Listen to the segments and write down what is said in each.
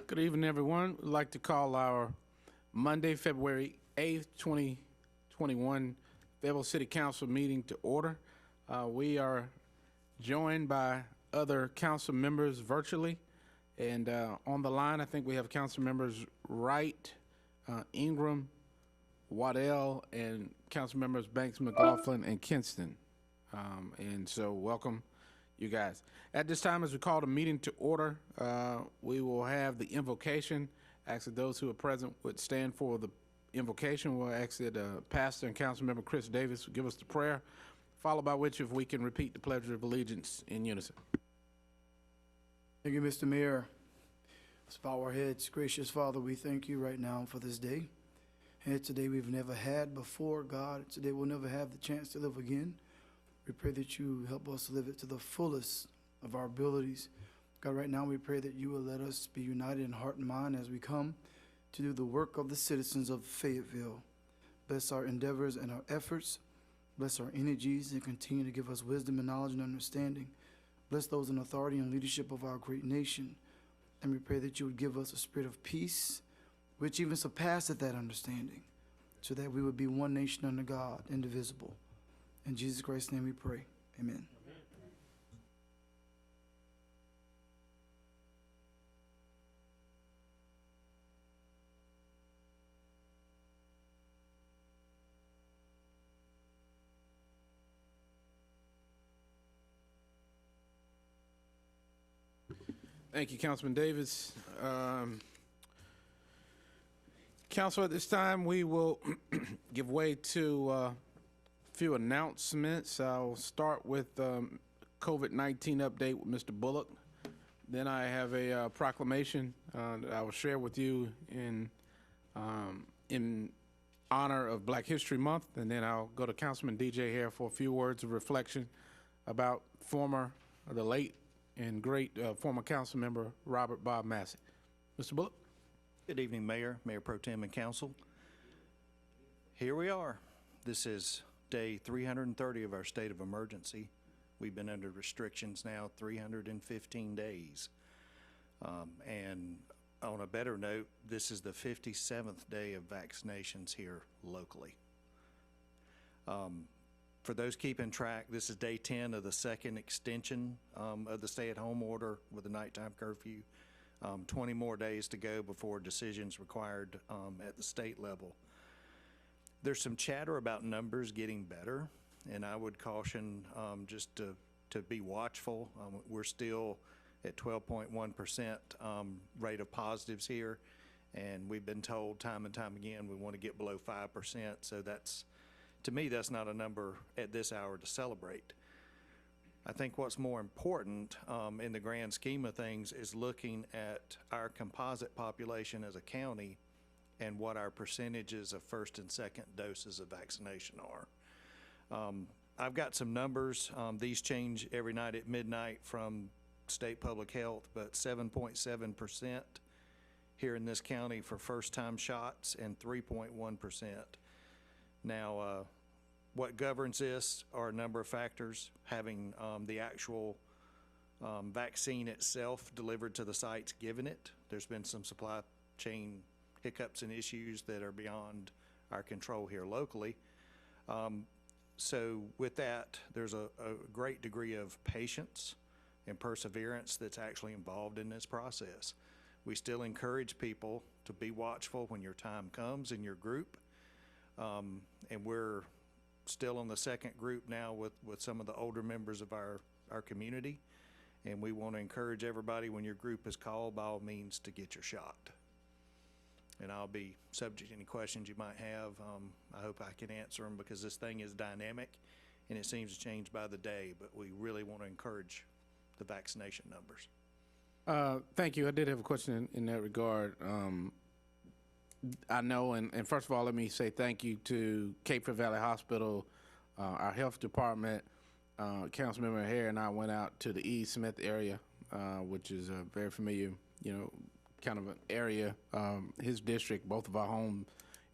Good evening, everyone. We'd like to call our Monday, February 8th, 2021 Fayetteville City Council meeting to order. We are joined by other council members virtually. And on the line, I think we have council members Wright, Ingram, Waddell, and council members Banks, McLaughlin, and Kinston. And so welcome, you guys. At this time, as we call the meeting to order, we will have the invocation. Ask that those who are present would stand for the invocation. We'll ask that Pastor and Council Member Chris Davis will give us the prayer, followed by which, if we can repeat the Pledge of Allegiance in unison. Thank you, Mr. Mayor. Let's bow our heads. Gracious Father, we thank you right now for this day. And it's a day we've never had before, God. It's a day we'll never have the chance to live again. We pray that you help us to live it to the fullest of our abilities. God, right now we pray that you will let us be united in heart and mind as we come to do the work of the citizens of Fayetteville. Bless our endeavors and our efforts. Bless our energies and continue to give us wisdom and knowledge and understanding. Bless those in authority and leadership of our great nation. And we pray that you would give us a spirit of peace, which even surpasseth that understanding, so that we would be one nation under God, indivisible. In Jesus Christ's name we pray. Amen. Thank you, Councilman Davis. Council, at this time, we will give way to a few announcements. I'll start with COVID-19 update with Mr. Bullock. Then I have a proclamation that I will share with you in honor of Black History Month. And then I'll go to Councilman DJ here for a few words of reflection about the late and great former council member, Robert Bob Massey. Mr. Bullock. Good evening, Mayor, Mayor Pro Tem, and Council. Here we are. This is day 330 of our state of emergency. We've been under restrictions now 315 days. And on a better note, this is the 57th day of vaccinations here locally. For those keeping track, this is day 10 of the second extension of the stay-at-home order with the nighttime curfew. 20 more days to go before decisions required at the state level. There's some chatter about numbers getting better, and I would caution just to be watchful. We're still at 12.1% rate of positives here, and we've been told time and time again we want to get below 5%, so that's, to me, that's not a number at this hour to celebrate. I think what's more important in the grand scheme of things is looking at our composite population as a county and what our percentages of first and second doses of vaccination are. I've got some numbers. These change every night at midnight from state public health, but 7.7% here in this county for first-time shots and 3.1%. Now, what governs this are a number of factors, having the actual vaccine itself delivered to the sites given it. There's been some supply chain hiccups and issues that are beyond our control here locally. So with that, there's a great degree of patience and perseverance that's actually involved in this process. We still encourage people to be watchful when your time comes in your group. And we're still on the second group now with some of the older members of our community. And we want to encourage everybody, when your group is called, by all means, to get your shot. And I'll be subject to any questions you might have. I hope I can answer them, because this thing is dynamic and it seems to change by the day, but we really want to encourage the vaccination numbers. Thank you. I did have a question in that regard. I know, and first of all, let me say thank you to Cape Fear Valley Hospital, our health department. Councilmember Hare and I went out to the E. Smith area, which is a very familiar, kind of an area, his district, both of our home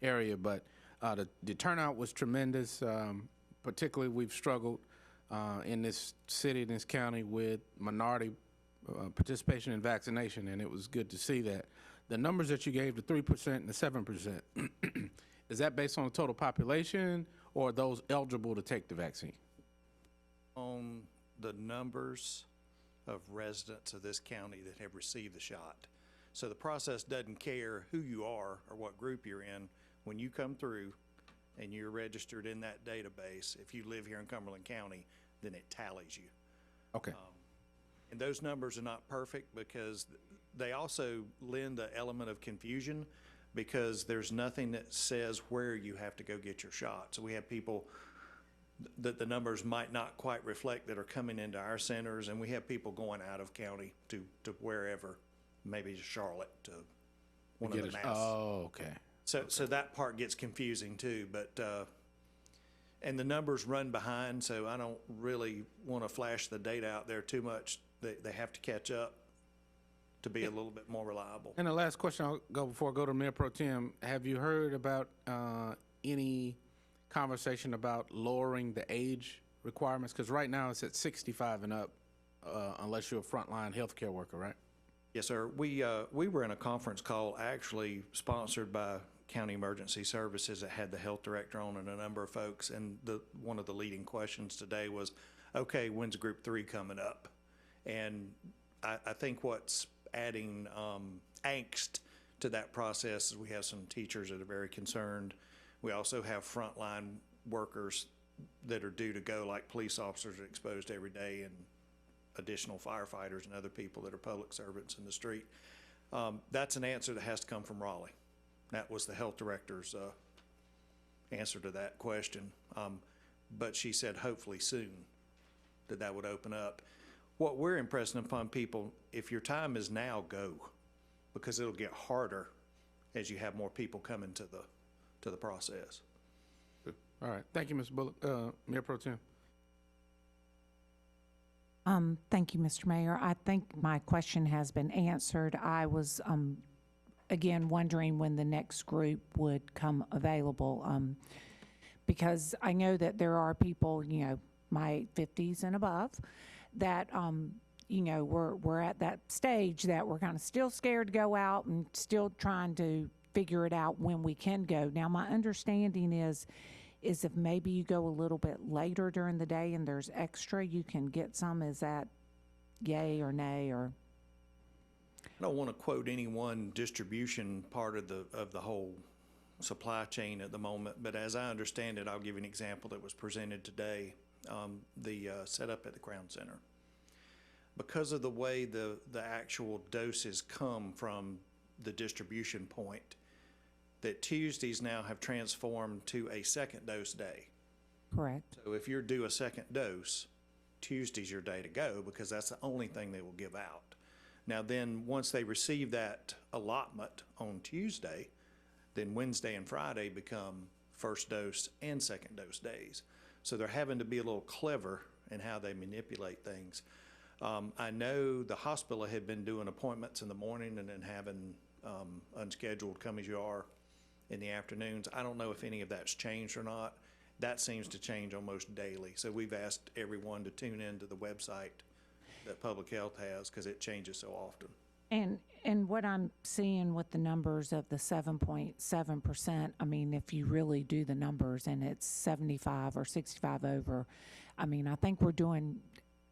area, but the turnout was tremendous. Particularly, we've struggled in this city, in this county, with minority participation in vaccination, and it was good to see that. The numbers that you gave, the 3% and the 7%, is that based on the total population or those eligible to take the vaccine? On the numbers of residents of this county that have received the shot. So the process doesn't care who you are or what group you're in. When you come through and you're registered in that database, if you live here in Cumberland County, then it tallies you. Okay. And those numbers are not perfect because they also lend an element of confusion because there's nothing that says where you have to go get your shot. So we have people that the numbers might not quite reflect that are coming into our centers, and we have people going out of county to wherever, maybe to Charlotte, to one of the mass. Oh, okay. So that part gets confusing too, but, and the numbers run behind, so I don't really want to flash the data out there too much. They have to catch up to be a little bit more reliable. And the last question I'll go before I go to Mayor Pro Tem, have you heard about any conversation about lowering the age requirements? Because right now it's at 65 and up, unless you're a frontline healthcare worker, right? Yes, sir. We were in a conference call actually sponsored by County Emergency Services that had the health director on and a number of folks. And one of the leading questions today was, okay, when's Group 3 coming up? And I think what's adding angst to that process is we have some teachers that are very concerned. We also have frontline workers that are due to go, like police officers are exposed every day, and additional firefighters and other people that are public servants in the street. That's an answer that has to come from Raleigh. That was the health director's answer to that question. But she said hopefully soon that would open up. What we're impressing upon people, if your time is now, go, because it'll get harder as you have more people coming to the process. All right. Thank you, Mr. Bullock. Mayor Pro Tem. Thank you, Mr. Mayor. I think my question has been answered. I was, again, wondering when the next group would come available, because I know that there are people, my 50s and above, that, we're at that stage that we're kind of still scared to go out and still trying to figure it out when we can go. Now, my understanding is if maybe you go a little bit later during the day and there's extra, you can get some. Is that yay or nay? Or I don't want to quote any one distribution part of the whole supply chain at the moment, but as I understand it, I'll give you an example that was presented today. The setup at the Crown Center. Because of the way the actual doses come from the distribution point, that Tuesdays now have transformed to a second dose day. correct? So if you're due a second dose, Tuesday's your day to go because that's the only thing they will give out. Now then, once they receive that allotment on Tuesday, then Wednesday and Friday become first dose and second dose days. So they're having to be a little clever in how they manipulate things. I know the hospital had been doing appointments in the morning and then having unscheduled come as you are in the afternoons. I don't know if any of that's changed or not. That seems to change almost daily. So we've asked everyone to tune into the website that Public Health has because it changes so often. And what I'm seeing with the numbers of the 7.7%, I mean, if you really do the numbers and it's 75 or 65 over, I mean, I think we're doing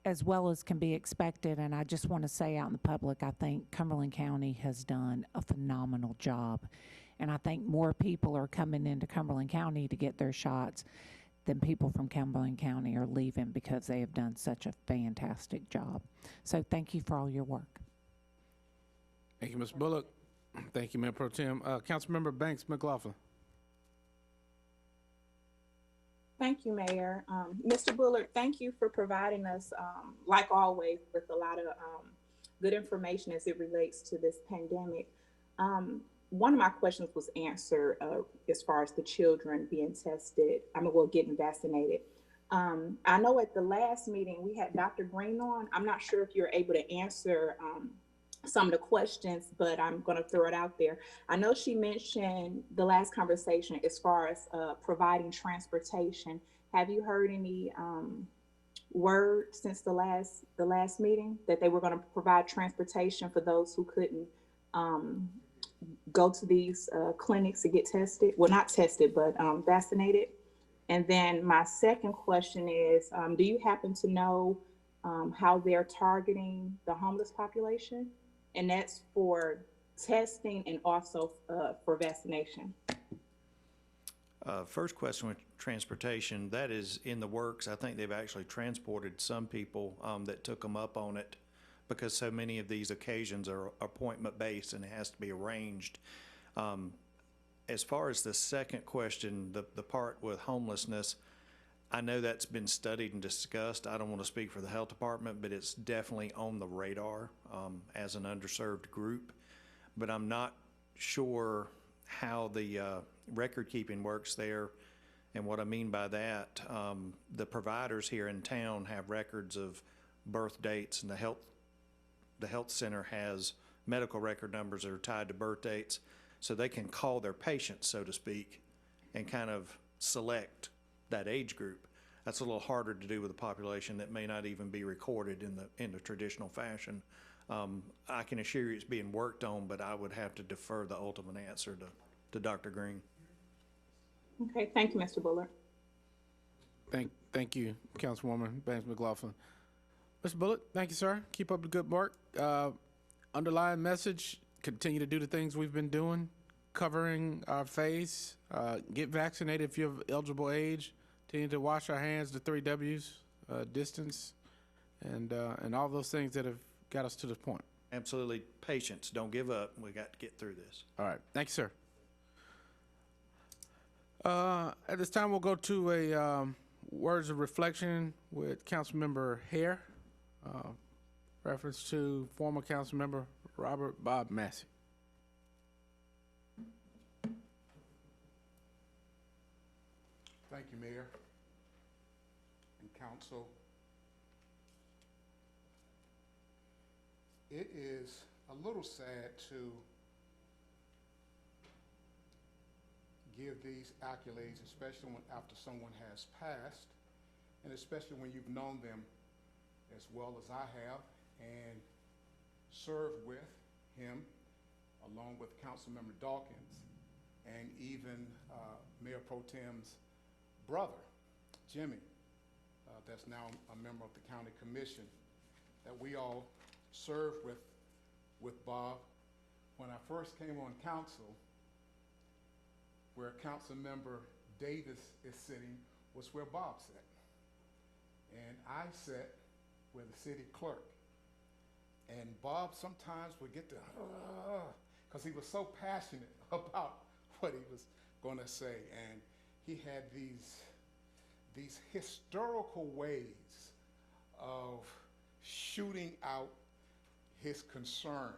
as well as can be expected. And I just want to say out in the public, I think Cumberland County has done a phenomenal job. And I think more people are coming into Cumberland County to get their shots than people from Cumberland County are leaving because they have done such a fantastic job. So thank you for all your work. Thank you, Mr. Bullock. Thank you, Mayor Pro Tem. Councilmember Banks McLaughlin. Thank you, Mayor. Mr. Bullard, thank you for providing us, like always, with a lot of good information as it relates to this pandemic. One of my questions was answered as far as the children being tested, getting vaccinated. I know at the last meeting we had Dr. Green on. I'm not sure if you're able to answer some of the questions, but I'm going to throw it out there. I know she mentioned the last conversation as far as providing transportation. Have you heard any word since the last meeting that they were going to provide transportation for those who couldn't go to these clinics to get tested. Well, not tested, but vaccinated. And then my second question is, do you happen to know how they're targeting the homeless population? And that's for testing and also for vaccination. First question with transportation, that is in the works. I think they've actually transported some people that took them up on it, because so many of these occasions are appointment-based and it has to be arranged. As far as the second question, the part with homelessness, I know that's been studied and discussed. I don't want to speak for the health department, but it's definitely on the radar as an underserved group. But I'm not sure how the record keeping works there. And what I mean by that, the providers here in town have records of birth dates, and the health center has medical record numbers that are tied to birth dates, so they can call their patients, so to speak, and kind of select that age group. That's a little harder to do with a population that may not even be recorded in the traditional fashion. I can assure you it's being worked on, but I would have to defer the ultimate answer to Dr. Green. Okay, thank you, Mr. Bullard. Thank you, Councilwoman Banks McLaughlin. Mr. Bullitt, thank you, sir. Keep up the good work. Underlying message, continue to do the things we've been doing, covering our face, get vaccinated if you're of eligible age, continue to wash our hands, the 3 W's, distance, and all those things that have got us to this point. Absolutely. Patience. Don't give up. We got to get through this. All right. Thank you, sir. At this time, we'll go to a words of reflection with Councilmember Hare, reference to former Councilmember Robert Bob Massey. Thank you, Mayor and Council. It is a little sad to give these accolades, especially after someone has passed, and especially when you've known them as well as I have and served with him along with Councilmember Dawkins and even Mayor Pro Tem's brother, Jimmy, that's now a member of the County Commission, that we all served with Bob. When I first came on council, where Councilmember Davis is sitting was where Bob sat. And I sat with the city clerk. And Bob sometimes would get to, because he was so passionate about what he was going to say. And he had these historical ways of shooting out his concern.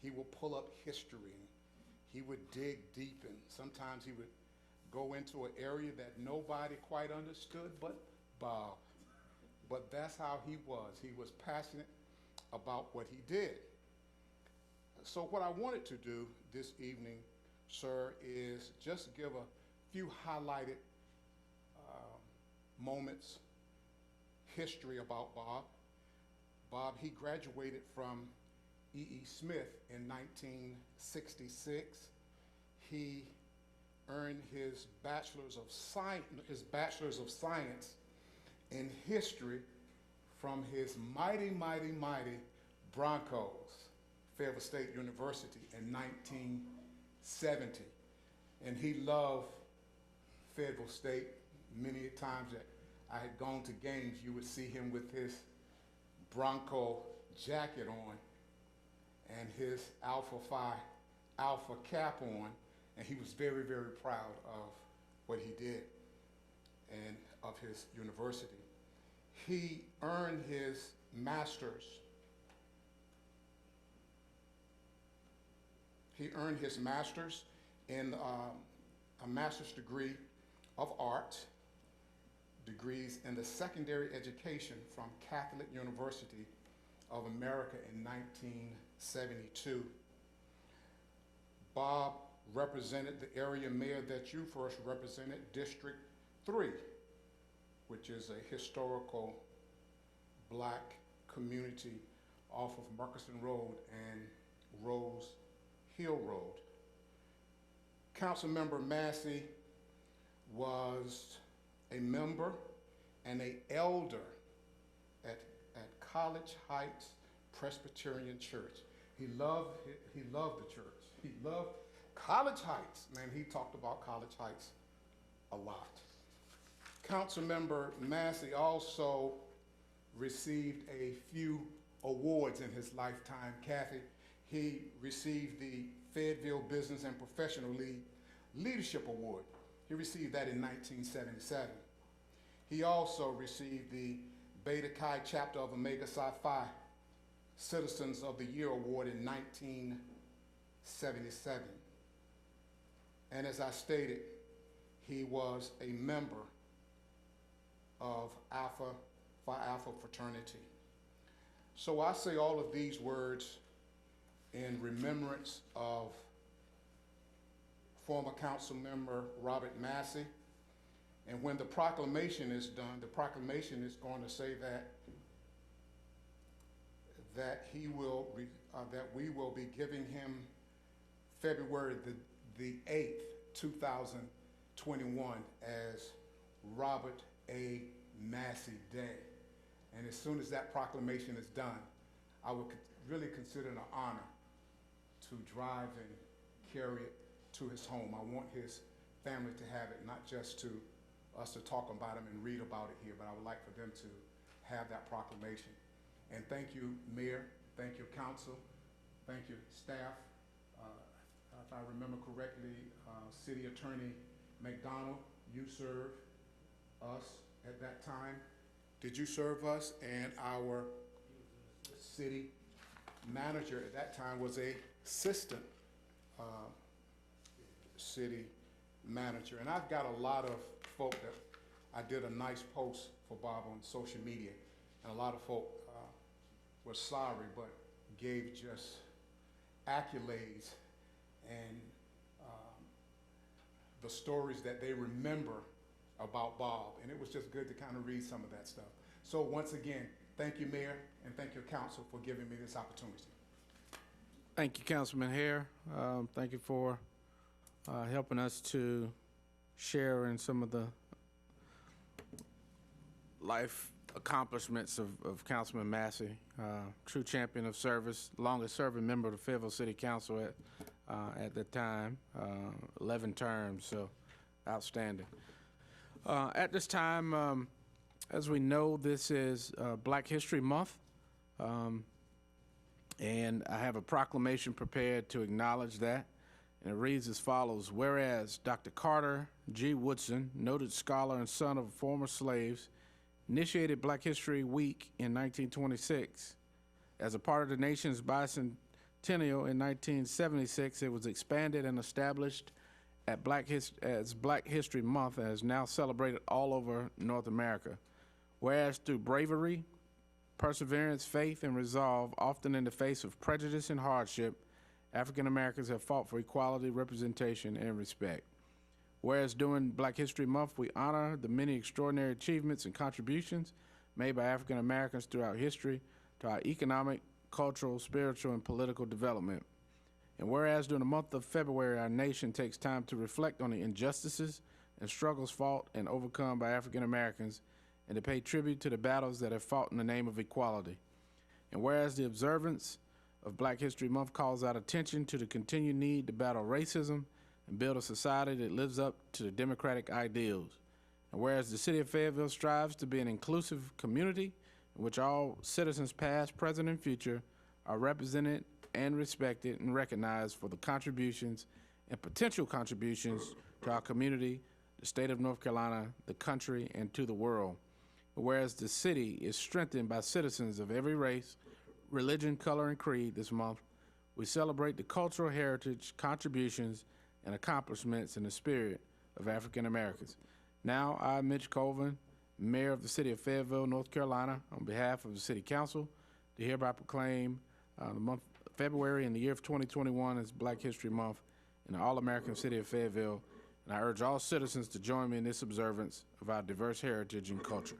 He will pull up history. He would dig deep, and sometimes he would go into an area that nobody quite understood but Bob. But that's how he was. He was passionate about what he did. So what I wanted to do this evening, sir, is just give a few highlighted moments, history about Bob. Bob, he graduated from E.E. Smith in 1966. He earned his bachelor's of science in history from his mighty Broncos, Fayetteville State University in 1970. And he loved Fayetteville State. Many times that I had gone to games, you would see him with his Bronco jacket on and his Alpha Phi Alpha cap on, and he was very proud of what he did and of his university. He earned his master's. He earned his master's in a master's degree of art, degrees in the secondary education from Catholic University of America in 1972. Bob represented the area mayor that you first represented, District 3, which is a historical black community off of Murchison Road and Rose Hill Road. Councilmember Massey was a member and an elder at College Heights Presbyterian Church. He loved the church. He loved College Heights. Man, he talked about College Heights a lot. Councilmember Massey also received a few awards in his lifetime. Kathy, he received the Fayetteville Business and Professional League Leadership Award. He received that in 1977. He also received the Beta Chi chapter of Omega Psi Phi Citizens of the Year Award in 1977. And as I stated, he was a member of Phi Alpha fraternity. So I say all of these words in remembrance of former council member Robert Massey. And when the proclamation is done, the proclamation is going to say that we will be giving him February the 8th, 2021 as Robert A. Massey Day. And as soon as that proclamation is done, I would really consider it an honor to drive and carry it to his home. I want his family to have it, not just to us to talk about him and read about it here, but I would like for them to have that proclamation. And thank you, Mayor, thank you, Council, thank you, staff. If I remember correctly, City Attorney McDonald, you served us at that time. Did you serve us? And our city manager at that time was a assistant city manager. And I've got a lot of folk that I did a nice post for Bob on social media, and a lot of folk were sorry, but gave just accolades and the stories that they remember about Bob, and it was just good to kind of read some of that stuff. So once again, thank you, Mayor, and thank you, Council, for giving me this opportunity. Thank you, Councilman Hare. Thank you for helping us to share in some of the life accomplishments of Councilman Massey, true champion of service, longest serving member of the Fayetteville City Council at the time, 11 terms, so outstanding. At this time, as we know, this is Black History Month, and I have a proclamation prepared to acknowledge that, and it reads as follows. Whereas Dr. Carter G. Woodson, noted scholar and son of former slaves, initiated Black History Week in 1926. As a part of the nation's bicentennial in 1976, it was expanded and established as Black History Month and is now celebrated all over North America. Whereas through bravery, perseverance, faith, and resolve, often in the face of prejudice and hardship, African Americans have fought for equality, representation, and respect. Whereas during Black History Month, we honor the many extraordinary achievements and contributions made by African Americans throughout history to our economic, cultural, spiritual, and political development. And whereas during the month of February, our nation takes time to reflect on the injustices and struggles fought and overcome by African Americans and to pay tribute to the battles that have fought in the name of equality. And whereas the observance of Black History Month calls out attention to the continued need to battle racism and build a society that lives up to the democratic ideals. And whereas the city of Fayetteville strives to be an inclusive community in which all citizens past, present, and future are represented and respected and recognized for the contributions and potential contributions to our community, the state of North Carolina, the country, and to the world. Whereas the city is strengthened by citizens of every race, religion, color, and creed this month, we celebrate the cultural heritage, contributions, and accomplishments in the spirit of African Americans. Now, I, Mitch Colvin, Mayor of the City of Fayetteville, North Carolina, on behalf of the City Council, do hereby proclaim the month of February in the year of 2021 as Black History Month in the All-American City of Fayetteville, and I urge all citizens to join me in this observance of our diverse heritage and culture.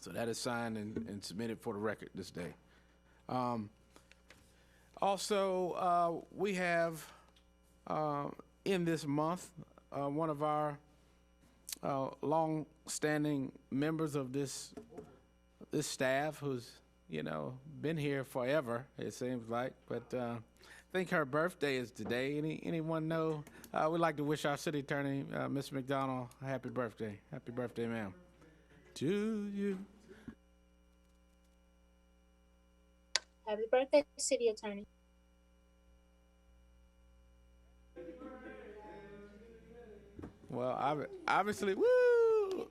So that is signed and submitted for the record this day. Also, we have in this month one of our long-standing members of this staff, who's been here forever, it seems like. But I think her birthday is today. Anyone know? We'd like to wish our city attorney, Ms. McDonald, a happy birthday. Happy birthday, ma'am. To you. Happy birthday, City Attorney. Well, obviously, woo!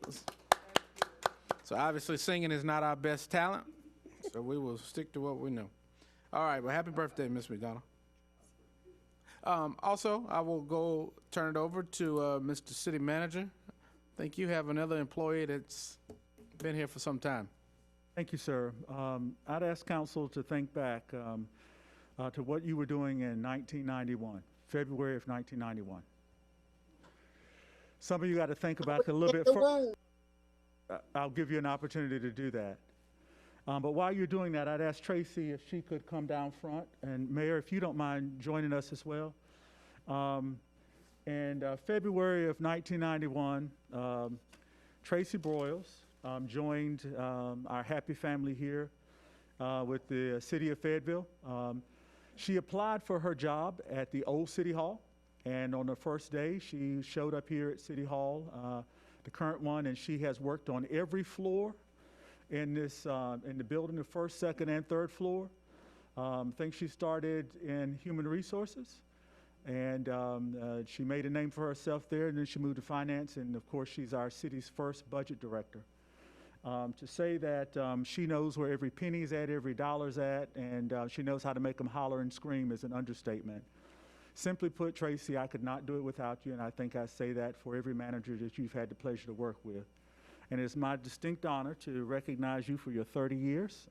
So obviously singing is not our best talent, so we will stick to what we know. All right, well, happy birthday, Ms. McDonald. Also, I will turn it over to Mr. City Manager. I think you have another employee that's been here for some time. Thank you, sir. I'd ask council to think back to what you were doing in 1991, February of 1991. Some of you got to think about it a little bit further. I'll give you an opportunity to do that. But while you're doing that, I'd ask Tracy if she could come down front. And Mayor, if you don't mind joining us as well. February of 1991, Tracy Broyles joined our happy family here with the city of Fayetteville. She applied for her job at the old City Hall, and on the first day, she showed up here at City Hall, the current one, and she has worked on every floor in the building, the first, second, and third floor. I think she started in human resources, and she made a name for herself there, and then she moved to finance, and of course, she's our city's first budget director. To say that she knows where every penny's at, every dollar's at, and she knows how to make them holler and scream is an understatement. Simply put, Tracy, I could not do it without you, and I think I say that for every manager that you've had the pleasure to work with. And it's my distinct honor to recognize you for your 30 years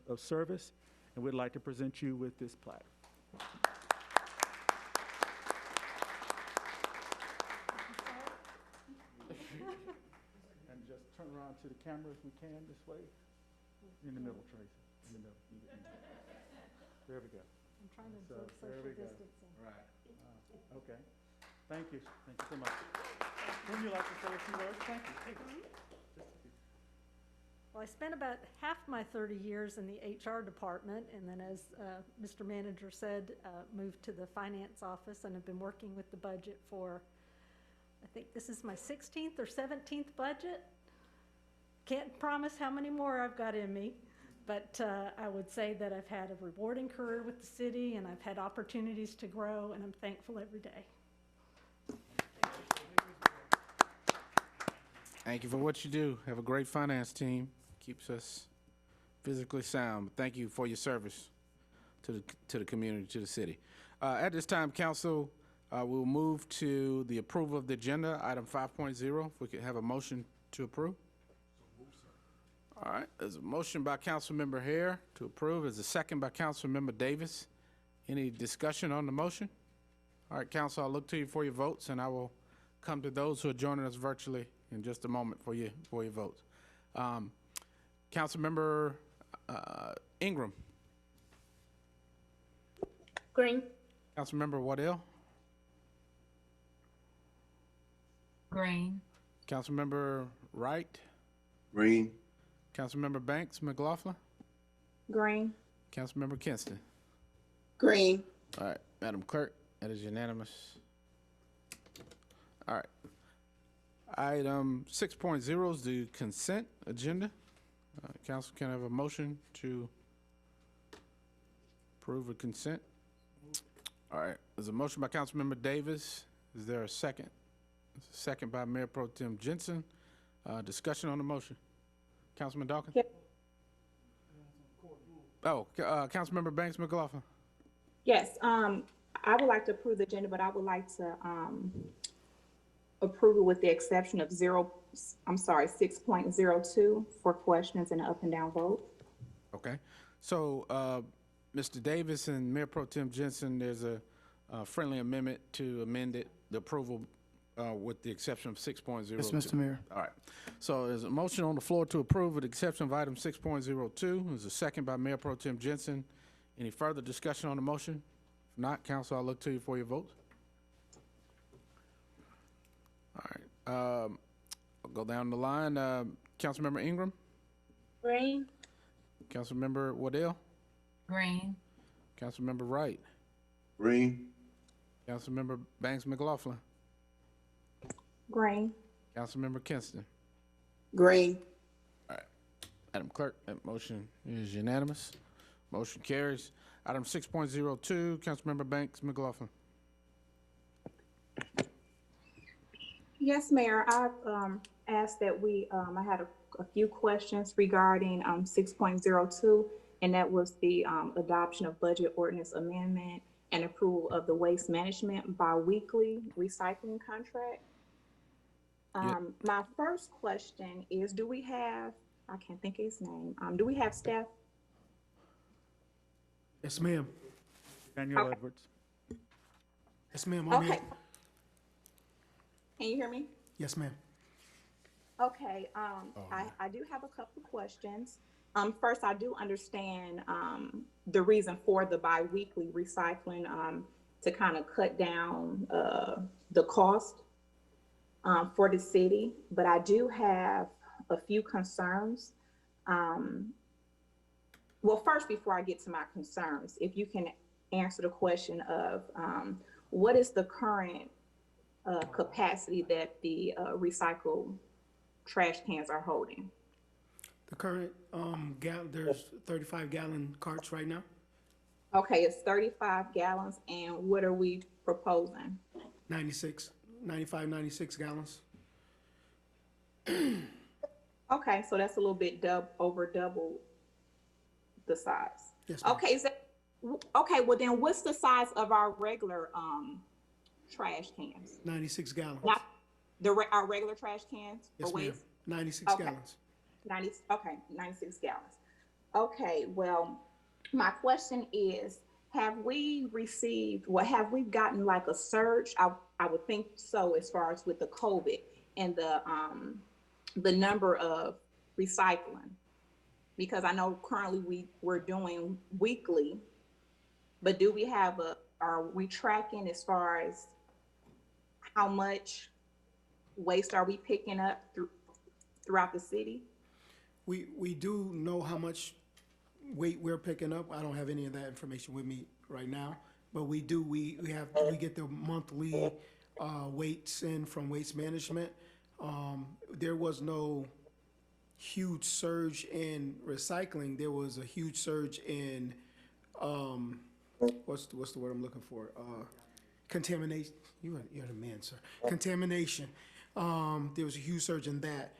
of service, and we'd like to present you with this plaque. And just turn around to the camera if we can this way. In the middle, Tracy. In the middle. There we go. I'm trying to observe social distancing. Right. Okay. Thank you. Thank you so much. Wouldn't you like to say a few words? Thank you. Well, I spent about half my 30 years in the HR department, and then as Mr. Manager said, moved to the finance office, and have been working with the budget for, I think this is my 16th or 17th budget. Can't promise how many more I've got in me, but I would say that I've had a rewarding career with the city, and I've had opportunities to grow, and I'm thankful every day. Thank you for what you do. Have a great finance team. Keeps us physically sound. Thank you for your service to the community, to the city. At this time, council, we'll move to the approval of the agenda, item 5.0. If we could have a motion to approve. All right, there's a motion by Councilmember Hare to approve. There's a second by Councilmember Davis. Any discussion on the motion? All right, council, I'll look to you for your votes, and I will come to those who are joining us virtually in just a moment for your votes. Councilmember Ingram. Green. Councilmember Waddell. Green. Councilmember Wright. Green. Councilmember Banks McLaughlin. Green. Councilmember Kinston. Green. All right, Madam Clerk, that is unanimous. All right. Item 6.0 is the consent agenda. Council, can I have a motion to approve a consent? All right, there's a motion by Councilmember Davis. Is there a second? Second by Mayor Pro Tem Jensen. Discussion on the motion. Councilman Dawkins? Yep. Oh, Councilmember Banks McLaughlin. Yes, I would like to approve the agenda, but I would like to approve it with the exception of 6.02 for questions and an up and down vote. Okay, so Mr. Davis and Mayor Pro Tem Jensen, there's a friendly amendment to amend it, the approval with the exception of 6.02. Yes, Mr. Mayor. All right. So there's a motion on the floor to approve with the exception of item 6.02. There's a second by Mayor Pro Tem Jensen. Any further discussion on the motion? If not, council, I'll look to you for your vote. All right. I'll go down the line. Councilmember Ingram, Green. Councilmember Waddell, Green. Councilmember Wright, Green. Councilmember Banks McLaughlin, Green. Councilmember Kinston. Green. Madam Clerk, that motion is unanimous. Motion carries. Item 6.02, Councilmember Banks McLaughlin. Yes, Mayor, I've asked that I had a few questions regarding 6.02, and that was the adoption of budget ordinance amendment and approval of the waste management biweekly recycling contract. My first question is, do we have, I can't think of his name, do we have staff? Yes, ma'am. Daniel Okay. Edwards. Yes, ma'am. I'm Okay. here. Can you hear me? Yes, ma'am. Okay, I do have a couple of questions. First, I do understand the reason for the biweekly recycling to kind of cut down the cost for the city, but I do have a few concerns. Well, first, before I get to my concerns, if you can answer the question of what is the current capacity that the recycled trash cans are holding? The current there's 35-gallon carts right now. Okay, it's 35 gallons, and what are we proposing? 96 gallons. Okay, so that's a little bit over double the size. Yes, ma'am. Okay, okay, well then what's the size of our regular trash cans? 96 gallons. Not our regular trash cans Yes, for ma'am. waste? 96 Okay. gallons. 96 gallons. Okay, well, my question is, have we gotten like a surge? I would think so, as far as with the COVID and the number of recycling. Because I know currently we're doing weekly, but do we have are we tracking as far as how much waste are we picking up throughout the city? We do know how much weight we're picking up. I don't have any of that information with me right now, but we get the monthly weights in from Waste Management. There was no huge surge in recycling. There was a huge surge in what's the word I'm looking for? Contamination. You're the man, sir. Contamination. There was a huge surge in that.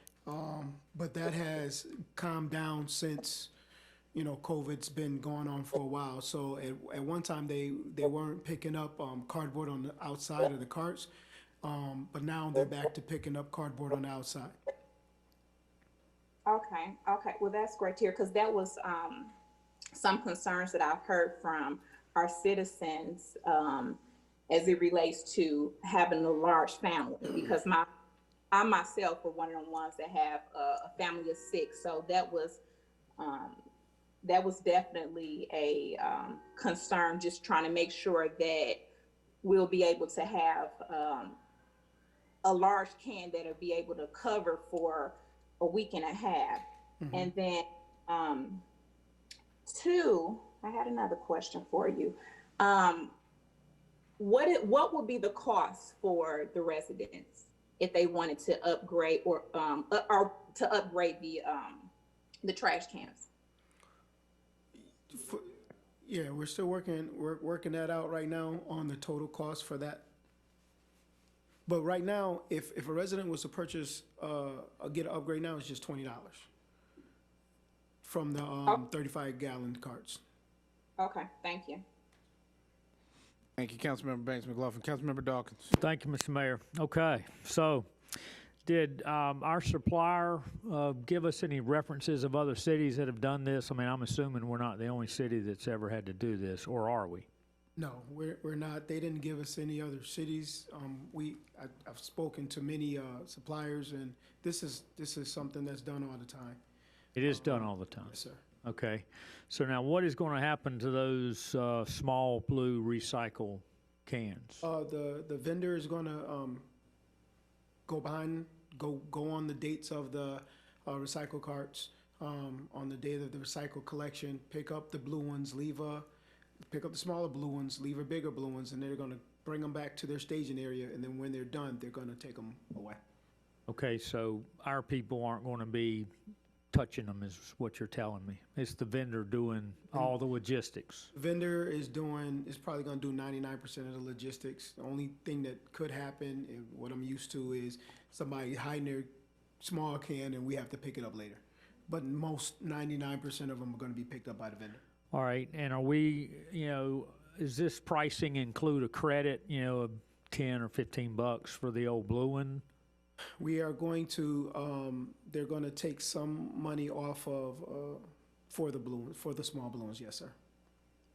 But that has calmed down since, COVID's been going on for a while. So at one time they weren't picking up cardboard on the outside of the carts, but now they're back to picking up cardboard on the outside. Okay. Well, that's great to hear, because that was some concerns that I've heard from our citizens as it relates to having a large family, because I myself were one of the ones that have a family of 6, so that was definitely a concern, just trying to make sure that we'll be able to have a large can that'll be able to cover for a week and a half. Mm-hmm. And then 2, I had another question for you. What would be the cost for the residents if they wanted to upgrade or to upgrade the trash cans? Yeah, we're still working that out right now on the total cost for that. But right now, if a resident was to purchase get an upgrade now, it's just $20 from the 35-gallon carts. Okay, thank you. Thank you, Councilmember Banks McLaughlin. Councilmember Dawkins. Thank you, Mr. Mayor. Okay, so did our supplier give us any references of other cities that have done this? I mean, I'm assuming we're not the only city that's ever had to do this, or are we? No, we're not. They didn't give us any other cities. I've spoken to many suppliers, and this is something that's done all the time. It is done all the time. Yes, sir. Okay. So now what is going to happen to those small blue recycle cans? The vendor is gonna go on the dates of the recycle carts, on the date of the recycle collection, pick up the blue ones, pick up the smaller blue ones, leave a bigger blue ones, and they're gonna bring them back to their staging area, and then when they're done, they're gonna take them away. Okay, so our people aren't going to be touching them is what you're telling me. It's the vendor doing all the logistics. Vendor is probably gonna do 99% of the logistics. The only thing that could happen, and what I'm used to, is somebody hiding their small can and we have to pick it up later. But most 99% of them are gonna be picked up by the vendor. All right, and are we, is this pricing include a credit, of 10 or 15 bucks for the old blue one? We are going to, they're gonna take some money off of, for the small balloons, yes, sir.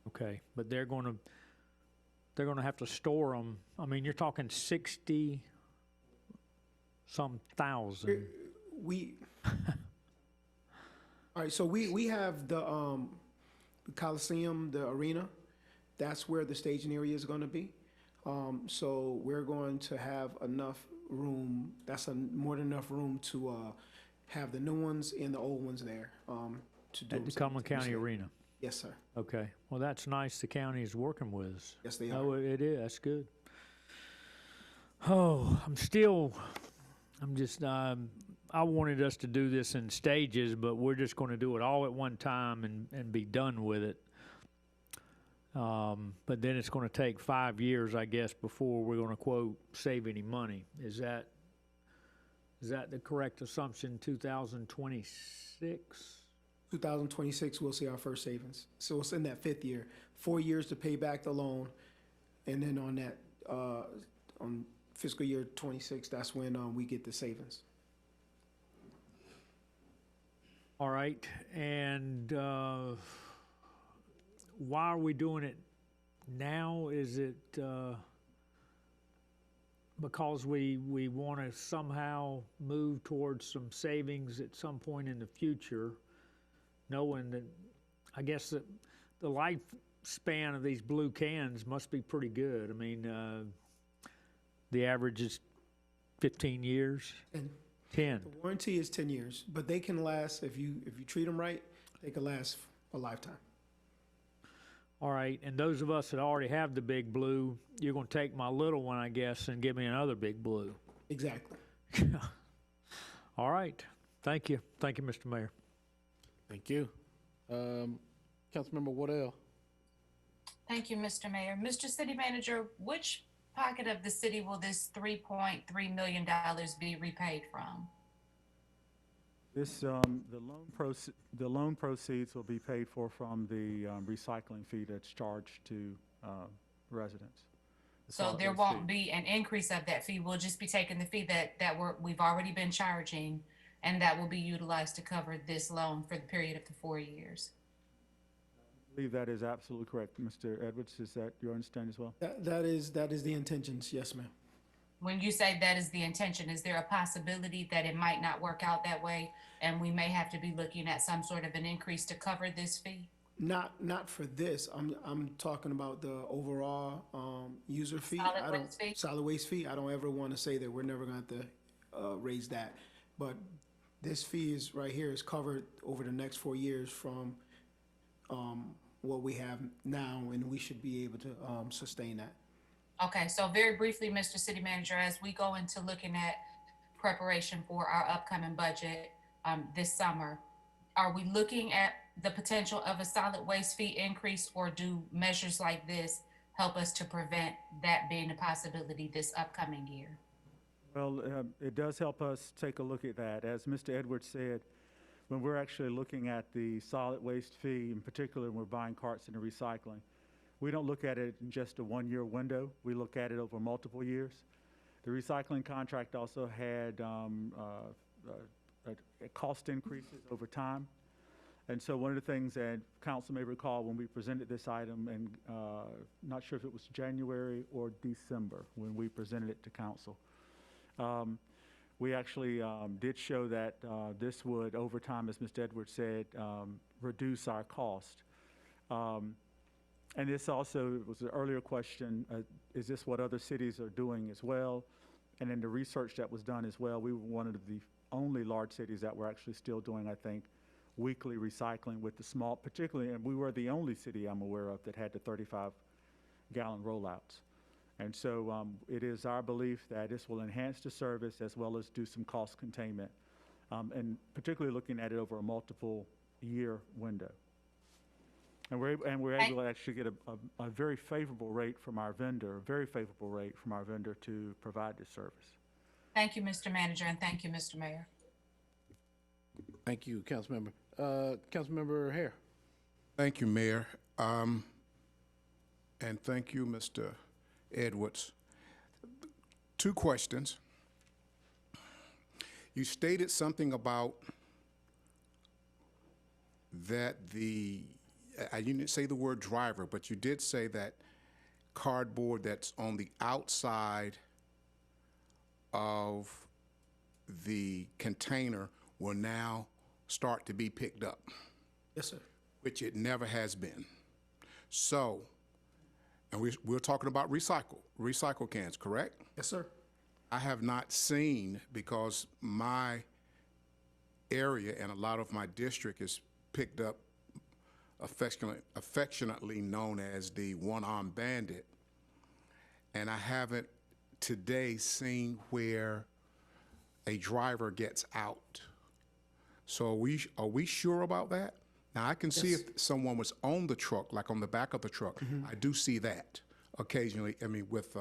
Okay, but they're going to have to store them. I mean, you're talking 60-some thousand. All right, so we have the Coliseum, the arena. That's where the staging area is gonna be. So we're going to have enough room, more than enough room to have the new ones and the old ones there. To do At the Cumberland County Arena? Yes, sir. Okay, well, that's nice the county is working with us. Yes, they are. Oh, it is, that's good. I wanted us to do this in stages, but we're just going to do it all at one time and be done with it. But then it's going to take 5 years, I guess, before we're going to, quote, save any money. Is that the correct assumption, 2026? 2026, we'll see our first savings. So it's in that fifth year. 4 years to pay back the loan, and then on that, on fiscal year 26, that's when we get the savings. All right, and why are we doing it now? Is it because we want to somehow move towards some savings at some point in the future, knowing that I guess that the lifespan of these blue cans must be pretty good? I mean, the average is 15 years? 10. The warranty is 10 years, but they can last, if you treat them right, they can last a lifetime. All right, and those of us that already have the big blue, you're going to take my little one, I guess, and give me another big blue. Exactly. All right. Thank you. Thank you, Mr. Mayor. Thank you. Councilmember Waddell. Thank you, Mr. Mayor. Mr. City Manager, which pocket of the city will this $3.3 million be repaid from? This, the loan proceeds will be paid for from the recycling fee that's charged to residents. So there won't be an increase of that fee. We'll just be taking the fee that we've already been charging, and that will be utilized to cover this loan for the period of the 4 years. I believe that is absolutely correct. Mr. Edwards, is that your understanding as well? That is the intentions, yes, ma'am. When you say that is the intention, is there a possibility that it might not work out that way and we may have to be looking at some sort of an increase to cover this fee? Not for this. I'm talking about the overall user fee. Solid waste fee. I don't ever want to say that we're never going to have to raise that. But this fee is right here is covered over the next 4 years from what we have now, and we should be able to sustain that. Okay, so very briefly, Mr. City Manager, as we go into looking at preparation for our upcoming budget this summer, are we looking at the potential of a solid waste fee increase, or do measures like this help us to prevent that being a possibility this upcoming year? Well, it does help us take a look at that. As Mr. Edwards said, when we're actually looking at the solid waste fee, in particular when we're buying carts and recycling, we don't look at it in just a 1 year window. We look at it over multiple years. The recycling contract also had cost increases over time, And so one of the things that council may recall when we presented this item, and not sure if it was January or December when we presented it to council, we actually did show that this would, over time, as Mr. Edwards said, reduce our cost. And this also was an earlier question, is this what other cities are doing as well? And in the research that was done as well, we were one of the only large cities that were actually still doing, I think, weekly recycling with the small, particularly, and we were the only city I'm aware of that had the 35-gallon rollouts. And so it is our belief that this will enhance the service as well as do some cost containment, and particularly looking at it over a multiple year window. And we're able to actually get a very favorable rate from our vendor, to provide this service. Thank you, Mr. Manager, and thank you, Mr. Mayor. Thank you, Councilmember. Councilmember Hare. Thank you, Mayor. And thank you, Mr. Edwards. 2 questions. You stated something about that you didn't say the word driver, but you did say that cardboard that's on the outside of the container will now start to be picked up. Yes, sir. Which it never has been. So, and we're talking about recycle cans, correct? Yes, sir. I have not seen, because my area and a lot of my district is picked up, affectionately known as the one-armed bandit, and I haven't today seen where a driver gets out. So are we sure about that? Now, I can see if someone was on the truck, like on the back of the truck. I do see that occasionally, I mean, with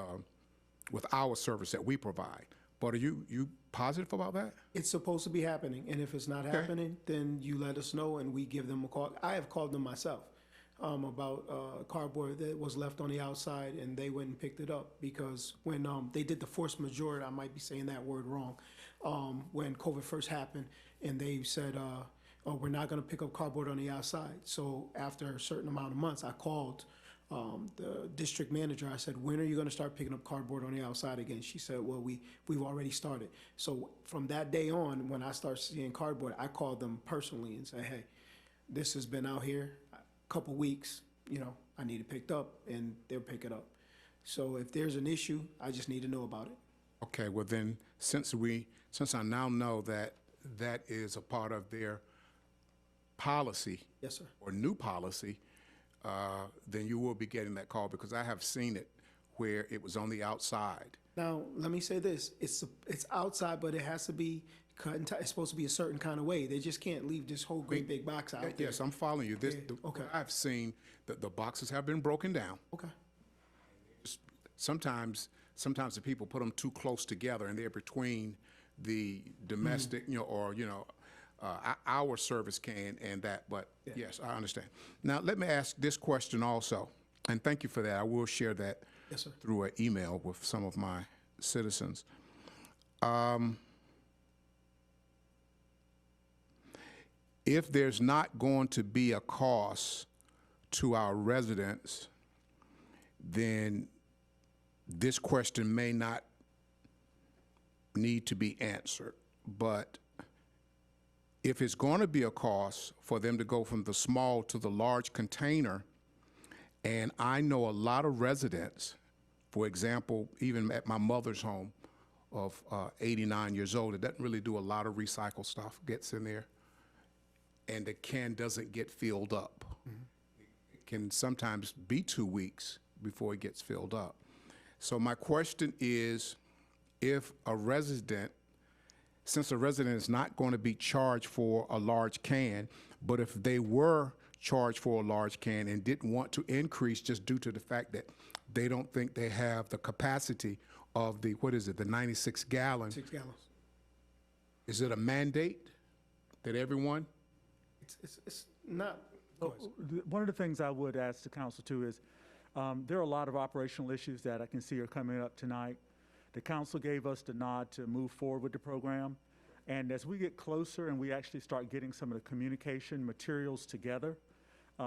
our service that we provide. But are you positive about that? It's supposed to be happening, and if it's not happening, then you let us know and we give them a call. I have called them myself about cardboard that was left on the outside, and they went and picked it up because when they did the force majeure, I might be saying that word wrong, when COVID first happened, and they said, oh, we're not going to pick up cardboard on the outside. So after a certain amount of months, I called the district manager. I said, when are you going to start picking up cardboard on the outside again? She said, well, we've already started. So from that day on, when I start seeing cardboard, I called them personally and said, hey, this has been out here a couple weeks, I need it picked up, and they'll pick it up. So if there's an issue, I just need to know about it. Okay, well then, since I now know that that is a part of their policy. Yes, sir. Or new policy, then you will be getting that call, because I have seen it where it was on the outside. Now, let me say this. It's outside, but it has to be cut and it's supposed to be a certain kind of way. They just can't leave this whole great big box out there. Yes, I'm following you. Okay. I've seen that the boxes have been broken down. Okay. Sometimes the people put them too close together, and they're between the domestic, our service can and that, but yes, I understand. Now, let me ask this question also, and thank you for that. I will share that through an email with some of my citizens. If there's not going to be a cost to our residents, then this question may not need to be answered, but if it's going to be a cost for them to go from the small to the large container, and I know a lot of residents, for example, even at my mother's home of 89 years old, it doesn't really do a lot of recycled stuff, gets in there, and the can doesn't get filled up. It can sometimes be 2 weeks before it gets filled up. So my question is, if a resident, since a resident is not going to be charged for a large can, but if they were charged for a large can and didn't want to increase just due to the fact that they don't think they have the capacity of the, the 96 gallon. 6 gallons. Is it a mandate that everyone? It's not. One of the things I would ask the council too is, there are a lot of operational issues that I can see are coming up tonight. The council gave us the nod to move forward with the program, And as we get closer and we actually start getting some of the communication materials together,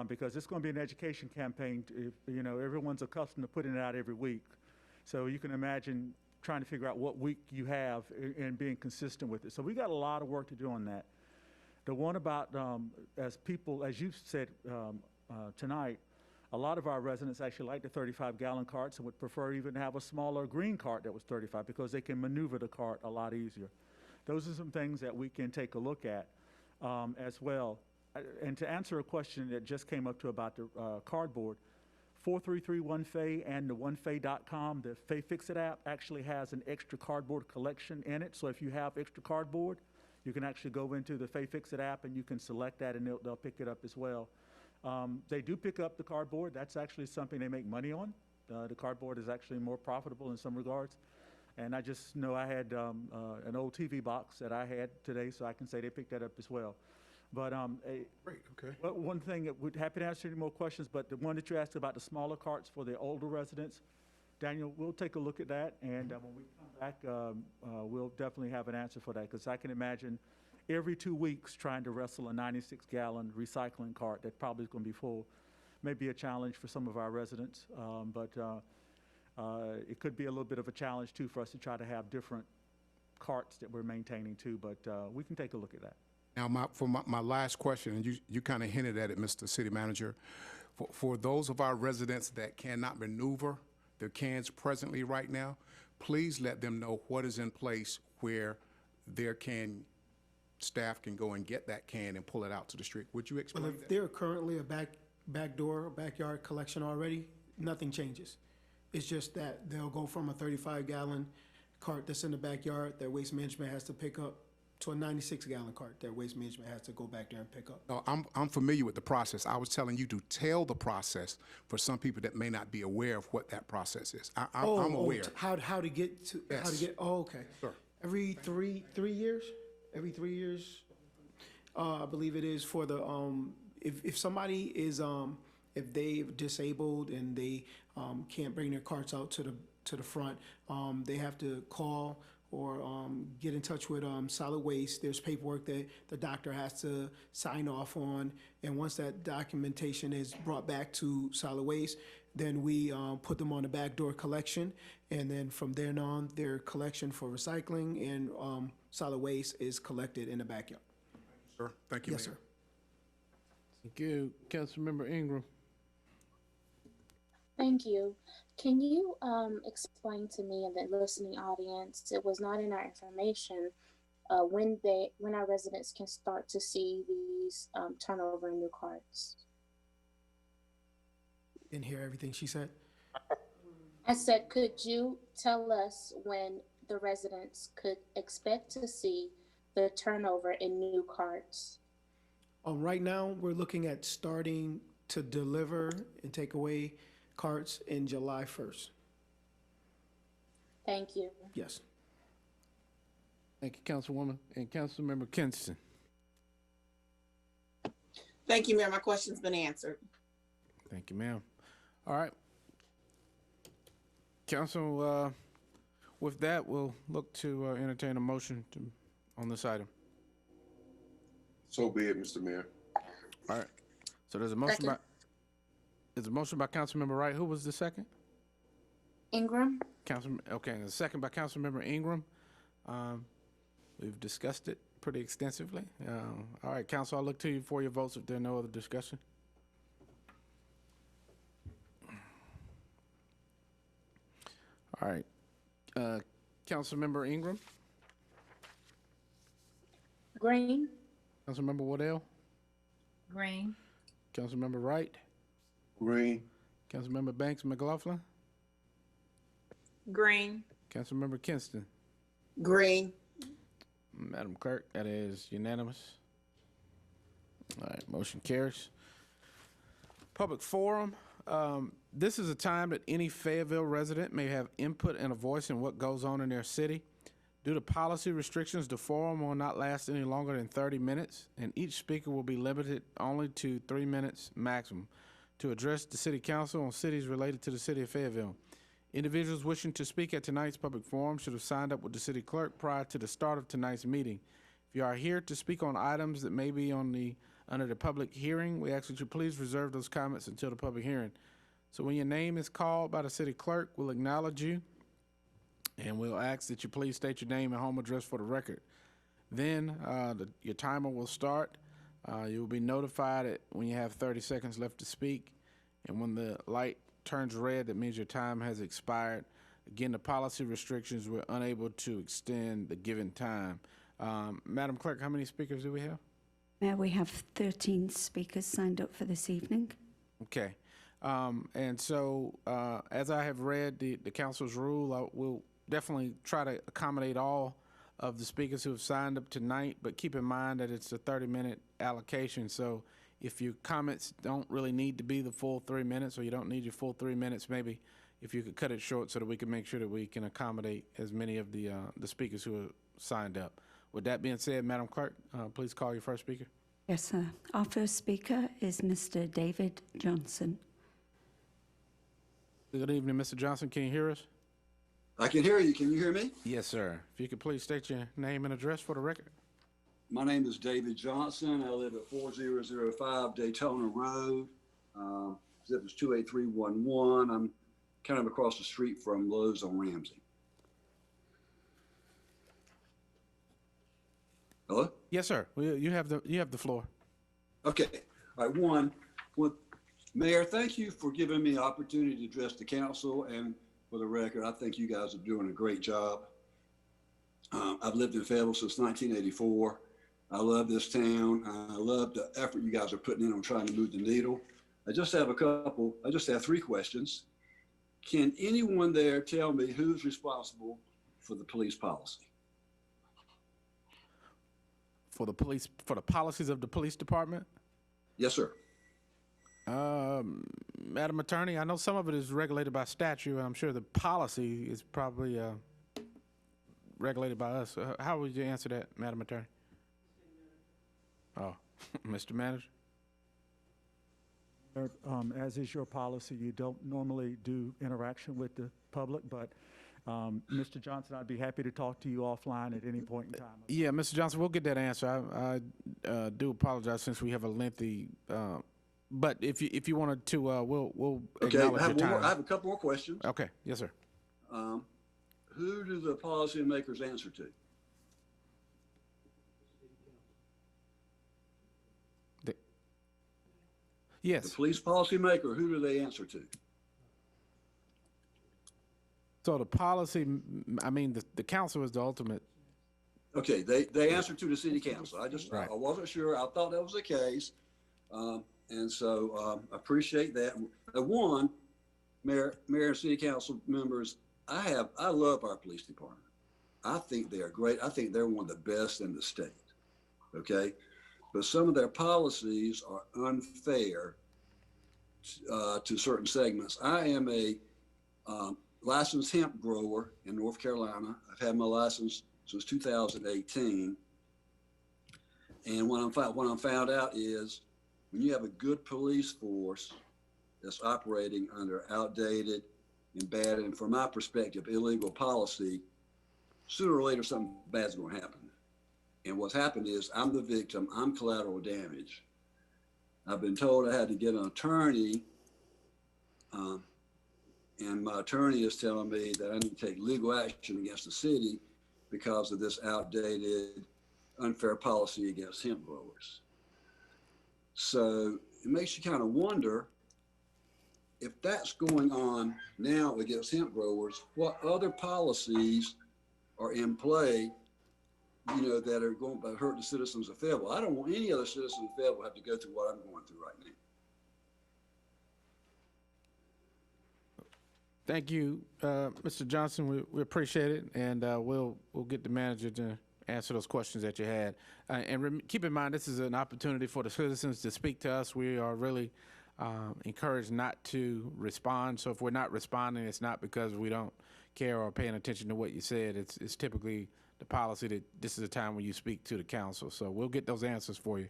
because it's going to be an education campaign, everyone's accustomed to putting it out every week. So you can imagine trying to figure out what week you have and being consistent with it. So we got a lot of work to do on that. The one about, as you said tonight, a lot of our residents actually like the 35-gallon carts and would prefer even to have a smaller green cart that was 35 because they can maneuver the cart a lot easier. Those are some things that we can take a look at as well. And to answer a question that just came up to about the cardboard, 4331-FAY and the onefay.com, the Fay Fix-It app actually has an extra cardboard collection in it. So if you have extra cardboard, you can actually go into the Fay Fix-It app and you can select that and they'll pick it up as well. They do pick up the cardboard. That's actually something they make money on. The cardboard is actually more profitable in some regards. And I just know I had an old TV box that I had today, so I can say they picked that up as well. But Great, okay. one thing, we'd happy to answer any more questions, but the one that you asked about the smaller carts for the older residents, Daniel, we'll take a look at that, and when we come back, we'll definitely have an answer for that, because I can imagine every 2 weeks trying to wrestle a 96-gallon recycling cart that probably is going to be full may be a challenge for some of our residents, but it could be a little bit of a challenge, too, for us to try to have different carts that we're maintaining, too, but we can take a look at that. Now, my last question, and you kind of hinted at it, Mr. City Manager, for those of our residents that cannot maneuver their cans presently right now, please let them know what is in place where their staff can go and get that can and pull it out to the street. Would you explain Well, if that? they're currently a backyard collection already, nothing changes. It's just that they'll go from a 35-gallon cart that's in the backyard that Waste Management has to pick up to a 96-gallon cart that Waste Management has to go back there and pick up. No, I'm familiar with the process. I was telling you to tell the process for some people that may not be aware of what that process is. I'm aware. How to get to, how to Yes. get, oh, okay. Sure. Every three years? Every 3 years, I believe it is for the, if somebody is, if they're disabled and they can't bring their carts out to the front, they have to call or get in touch with solid waste. There's paperwork that the doctor has to sign off on, and once that documentation is brought back to solid waste, then we put them on a backdoor collection, and then from then on, their collection for recycling and solid waste is collected in the backyard. Sure. Thank you, Yes, Mayor. sir. Thank you. Councilmember Ingram. Thank you. Can you explain to me and the listening audience, it was not in our information, when our residents can start to see these turnover in new carts? Didn't hear everything she said. I said, could you tell us when the residents could expect to see the turnover in new carts? Right now, we're looking at starting to deliver and take away carts in July 1st. Thank you. Yes. Thank you, Councilwoman. And Councilmember Kinston. Thank you, Mayor. My question's been answered. Thank you, ma'am. All right. Council, with that, we'll look to entertain a motion on this item. So be it, Mr. Mayor. All right. So there's a motion Second. there's a motion by Councilmember Wright. Who was the second? Ingram? Okay, and a second by Councilmember Ingram. We've discussed it pretty extensively. All right, Council, I'll look to you for your votes if there are no other discussion. All right. Councilmember Ingram, Green? Councilmember Waddell, Green. Councilmember Wright, Green. Councilmember Banks McLaughlin, Green. Councilmember Kinston. Green. Madam Clerk, that is unanimous. All right, motion carries. Public forum. This is a time that any Fayetteville resident may have input and a voice in what goes on in their city. Due to policy restrictions, the forum will not last any longer than 30 minutes, and each speaker will be limited only to 3 minutes maximum to address the City Council on cities related to the City of Fayetteville. Individuals wishing to speak at tonight's public forum should have signed up with the City Clerk prior to the start of tonight's meeting. If you are here to speak on items that may be under the public hearing, we ask that you please reserve those comments until the public hearing. So when your name is called by the city clerk, we'll acknowledge you, and we'll ask that you please state your name and home address for the record. Then your timer will start. You will be notified when you have 30 seconds left to speak, and when the light turns red, that means your time has expired. Again, the policy restrictions, we're unable to extend the given time. Madam Clerk, how many speakers do we have? Mayor, we have 13 speakers signed up for this evening. Okay. And so, as I have read the council's rule, I will definitely try to accommodate all of the speakers who have signed up tonight, but keep in mind that it's a 30-minute allocation. So if your comments don't really need to be the full 3 minutes, or you don't need your full 3 minutes, maybe if you could cut it short so that we can make sure that we can accommodate as many of the speakers who are signed up. With that being said, Madam Clerk, please call your first speaker. Yes, sir. Our first speaker is Mr. David Johnson. Good evening, Mr. Johnson. Can you hear us? I can hear you. Can you hear me? Yes, sir. If you could please state your name and address for the record. My name is David Johnson. I live at 4005 Daytona Road. Zip is 28311. I'm kind of across the street from Lowe's on Ramsey. Hello? Yes, sir. You have the floor. Okay. All right. Mayor, thank you for giving me an opportunity to address the council. And for the record, I think you guys are doing a great job. I've lived in Fayetteville since 1984. I love this town. I love the effort you guys are putting in on trying to move the needle. I just have 3 questions. Can anyone there tell me who's responsible for the police policy? For the policies of the police department? Yes, sir. Madam Attorney, I know some of it is regulated by statute, and I'm sure the policy is probably regulated by us. How would you answer that, Madam Attorney? Oh, Mr. Manager? As is your policy, you don't normally do interaction with the public, but Mr. Johnson, I'd be happy to talk to you offline at any point in time. Yeah, Mr. Johnson, we'll get that answer. I do apologize since we have a lengthy, but if you wanted to, we'll acknowledge your time. I have a couple more questions. Okay, yes, sir. Who do the policymakers answer to? Yes. The police policymaker, who do they answer to? So the policy, I mean, the council is the ultimate. Okay, they answer to the city council. Right. I wasn't sure. I thought that was the case. And so I appreciate that. Mayor and city council members, I love our police department. I think they are great. I think they're one of the best in the state. Okay. But some of their policies are unfair to certain segments. I am a licensed hemp grower in North Carolina. I've had my license since 2018. And what I found out is when you have a good police force that's operating under outdated and bad, and from my perspective, illegal policy, sooner or later something bad's going to happen. And what's happened is I'm the victim, I'm collateral damage. I've been told I had to get an attorney, and my attorney is telling me that I need to take legal action against the city because of this outdated, unfair policy against hemp growers. So it makes you kind of wonder, if that's going on now against hemp growers, what other policies are in play, that are going to hurt the citizens of Fayetteville? I don't want any other citizen of Fayetteville to have to go through what I'm going through right now. Thank you, Mr. Johnson. We appreciate it, and we'll get the manager to answer those questions that you had. And keep in mind, this is an opportunity for the citizens to speak to us. We are really encouraged not to respond. So if we're not responding, it's not because we don't care or paying attention to what you said. It's typically the policy that this is a time when you speak to the council. So we'll get those answers for you.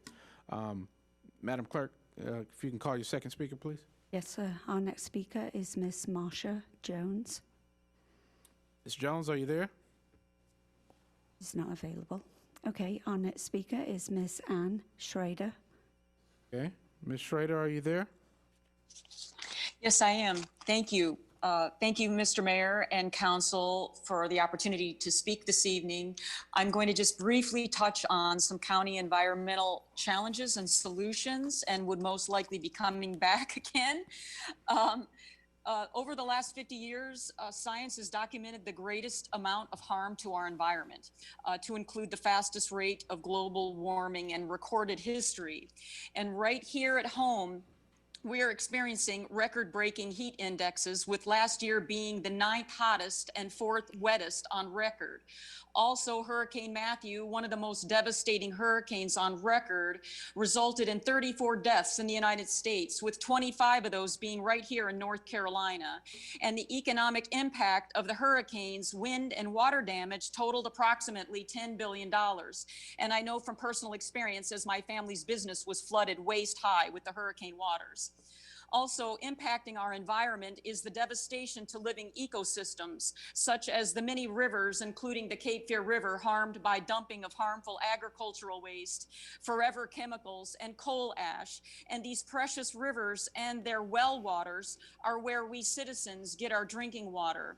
Madam Clerk, if you can call your second speaker, please. Yes, sir. Our next speaker is Miss Marsha Jones. Ms. Jones, are you there? She's not available. Okay, our next speaker is Miss Ann Schrader. Okay, Ms. Schrader, are you there? Yes, I am. Thank you. Thank you, Mr. Mayor and Council, for the opportunity to speak this evening. I'm going to just briefly touch on some county environmental challenges and solutions, and would most likely be coming back again. Over the last 50 years, science has documented the greatest amount of harm to our environment, to include the fastest rate of global warming in recorded history. And right here at home, we are experiencing record-breaking heat indexes, with last year being the 9th hottest and 4th wettest on record. Also, Hurricane Matthew, one of the most devastating hurricanes on record, resulted in 34 deaths in the United States, with 25 of those being right here in North Carolina. And the economic impact of the hurricanes, wind and water damage totaled approximately $10 billion. And I know from personal experience, as my family's business was flooded waist high with the hurricane waters. Also impacting our environment is the devastation to living ecosystems, such as the many rivers, including the Cape Fear River, harmed by dumping of harmful agricultural waste, forever chemicals, and coal ash. And these precious rivers and their well waters are where we citizens get our drinking water.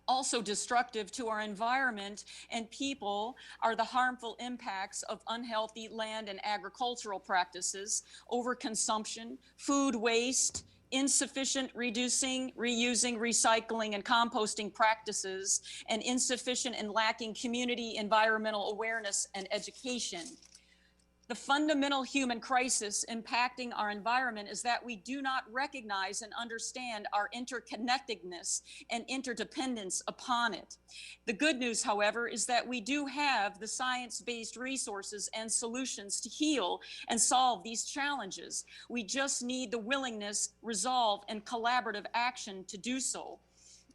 Also destructive to our environment and people are the harmful impacts of unhealthy land and agricultural practices, overconsumption, food waste, insufficient reducing, reusing, recycling, and composting practices, and insufficient and lacking community environmental awareness and education. The fundamental human crisis impacting our environment is that we do not recognize and understand our interconnectedness and interdependence upon it. The good news, however, is that we do have the science-based resources and solutions to heal and solve these challenges. We just need the willingness, resolve, and collaborative action to do so.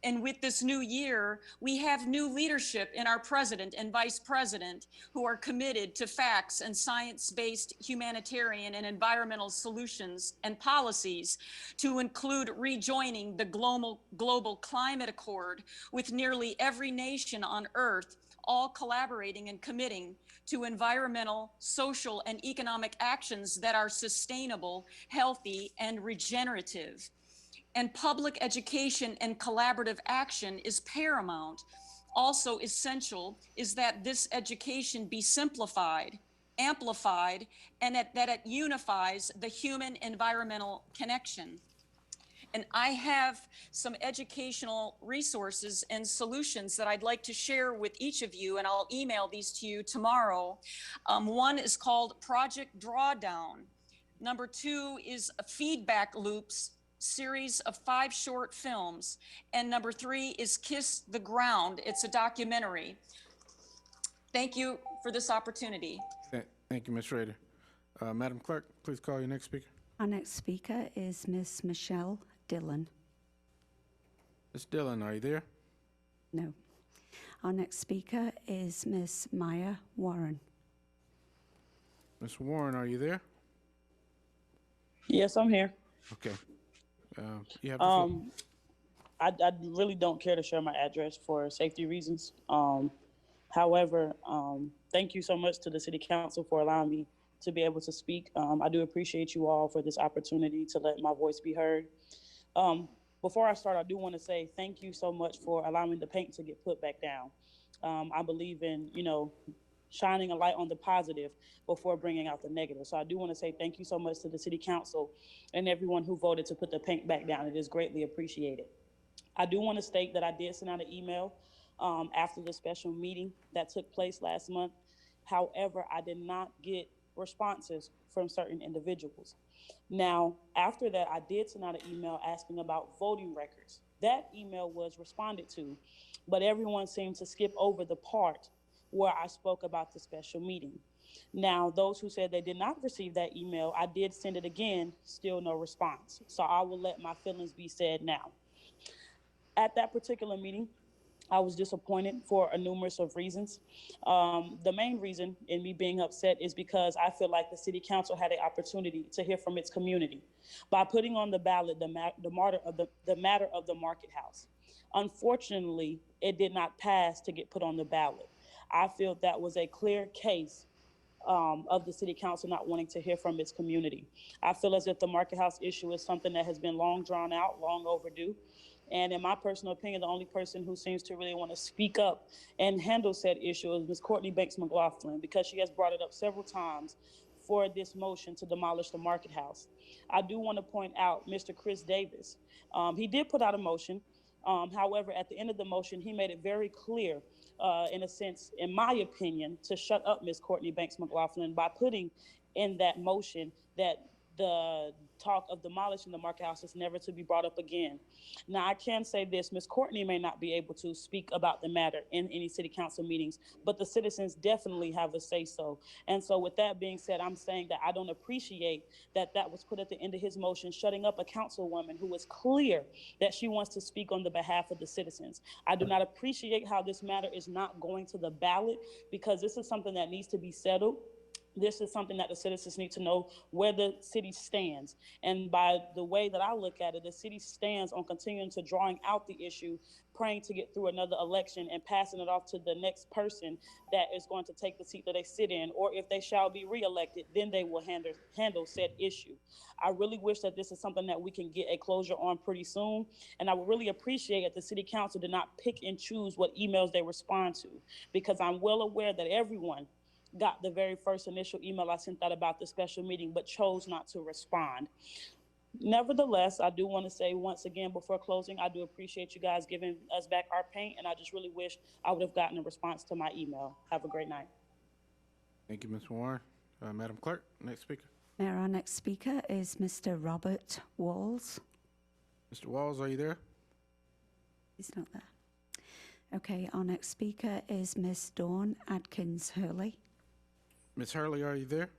And with this new year, we have new leadership in our president and vice president who are committed to facts and science-based humanitarian and environmental solutions and policies, to include rejoining the global climate accord with nearly every nation on earth, all collaborating and committing to environmental, social, and economic actions that are sustainable, healthy, and regenerative. And public education and collaborative action is paramount. Also essential is that this education be simplified, amplified, and that it unifies the human-environmental connection. And I have some educational resources and solutions that I'd like to share with each of you, and I'll email these to you tomorrow. One is called Project Drawdown. Number 2 is Feedback Loops, series of 5 short films. And number 3 is Kiss the Ground. It's a documentary. Thank you for this opportunity. Thank you, Ms. Schrader. Madam Clerk, please call your next speaker. Our next speaker is Miss Michelle Dillon. Ms. Dillon, are you there? No. Our next speaker is Miss Maya Warren. Ms. Warren, are you there? Yes, I'm here. Okay. You have the floor. I really don't care to share my address for safety reasons. However, thank you so much to the City Council for allowing me to be able to speak. I do appreciate you all for this opportunity to let my voice be heard. Before I start, I do want to say thank you so much for allowing the paint to get put back down. I believe in, shining a light on the positive before bringing out the negative. So I do want to say thank you so much to the City Council and everyone who voted to put the paint back down. It is greatly appreciated. I do want to state that I did send out an email after the special meeting that took place last month. However, I did not get responses from certain individuals. Now, after that, I did send out an email asking about voting records. That email was responded to, but everyone seemed to skip over the part where I spoke about the special meeting. Now, those who said they did not receive that email, I did send it again, still no response. So I will let my feelings be said now. At that particular meeting, I was disappointed for a numerous of reasons. The main reason in me being upset is because I feel like the City Council had an opportunity to hear from its community by putting on the ballot the matter of the Market House. Unfortunately, it did not pass to get put on the ballot. I feel that was a clear case of the city council not wanting to hear from its community. I feel as if the Market House issue is something that has been long drawn out, long overdue. And in my personal opinion, the only person who seems to really want to speak up and handle said issue is Ms. Courtney Banks McLaughlin, because she has brought it up several times for this motion to demolish the Market House. I do want to point out Mr. Chris Davis. He did put out a motion. However, at the end of the motion, he made it very clear, in a sense, in my opinion, to shut up Ms. Courtney Banks McLaughlin by putting in that motion that the talk of demolishing the Market House is never to be brought up again. Now, I can say this, Ms. Courtney may not be able to speak about the matter in any city council meetings, but the citizens definitely have a say-so. And so with that being said, I'm saying that I don't appreciate that that was put at the end of his motion, shutting up a councilwoman who was clear that she wants to speak on the behalf of the citizens. I do not appreciate how this matter is not going to the ballot, because this is something that needs to be settled. This is something that the citizens need to know where the city stands. And by the way that I look at it, the city stands on continuing to drawing out the issue, praying to get through another election and passing it off to the next person that is going to take the seat that they sit in, or if they shall be reelected, then they will handle said issue. I really wish that this is something that we can get a closure on pretty soon. And I would really appreciate if the city council did not pick and choose what emails they respond to, because I'm well aware that everyone got the very first initial email I sent out about the special meeting, but chose not to respond. Nevertheless, I do want to say once again before closing, I do appreciate you guys giving us back our paint, and I just really wish I would have gotten a response to my email. Have a great night. Thank you, Ms. Warren. Madam Clerk, next speaker. Mayor, our next speaker is Mr. Robert Walls. Mr. Walls, are you there? He's not there. Okay, our next speaker is Miss Dawn Adkins Hurley. Ms. Hurley, are you there?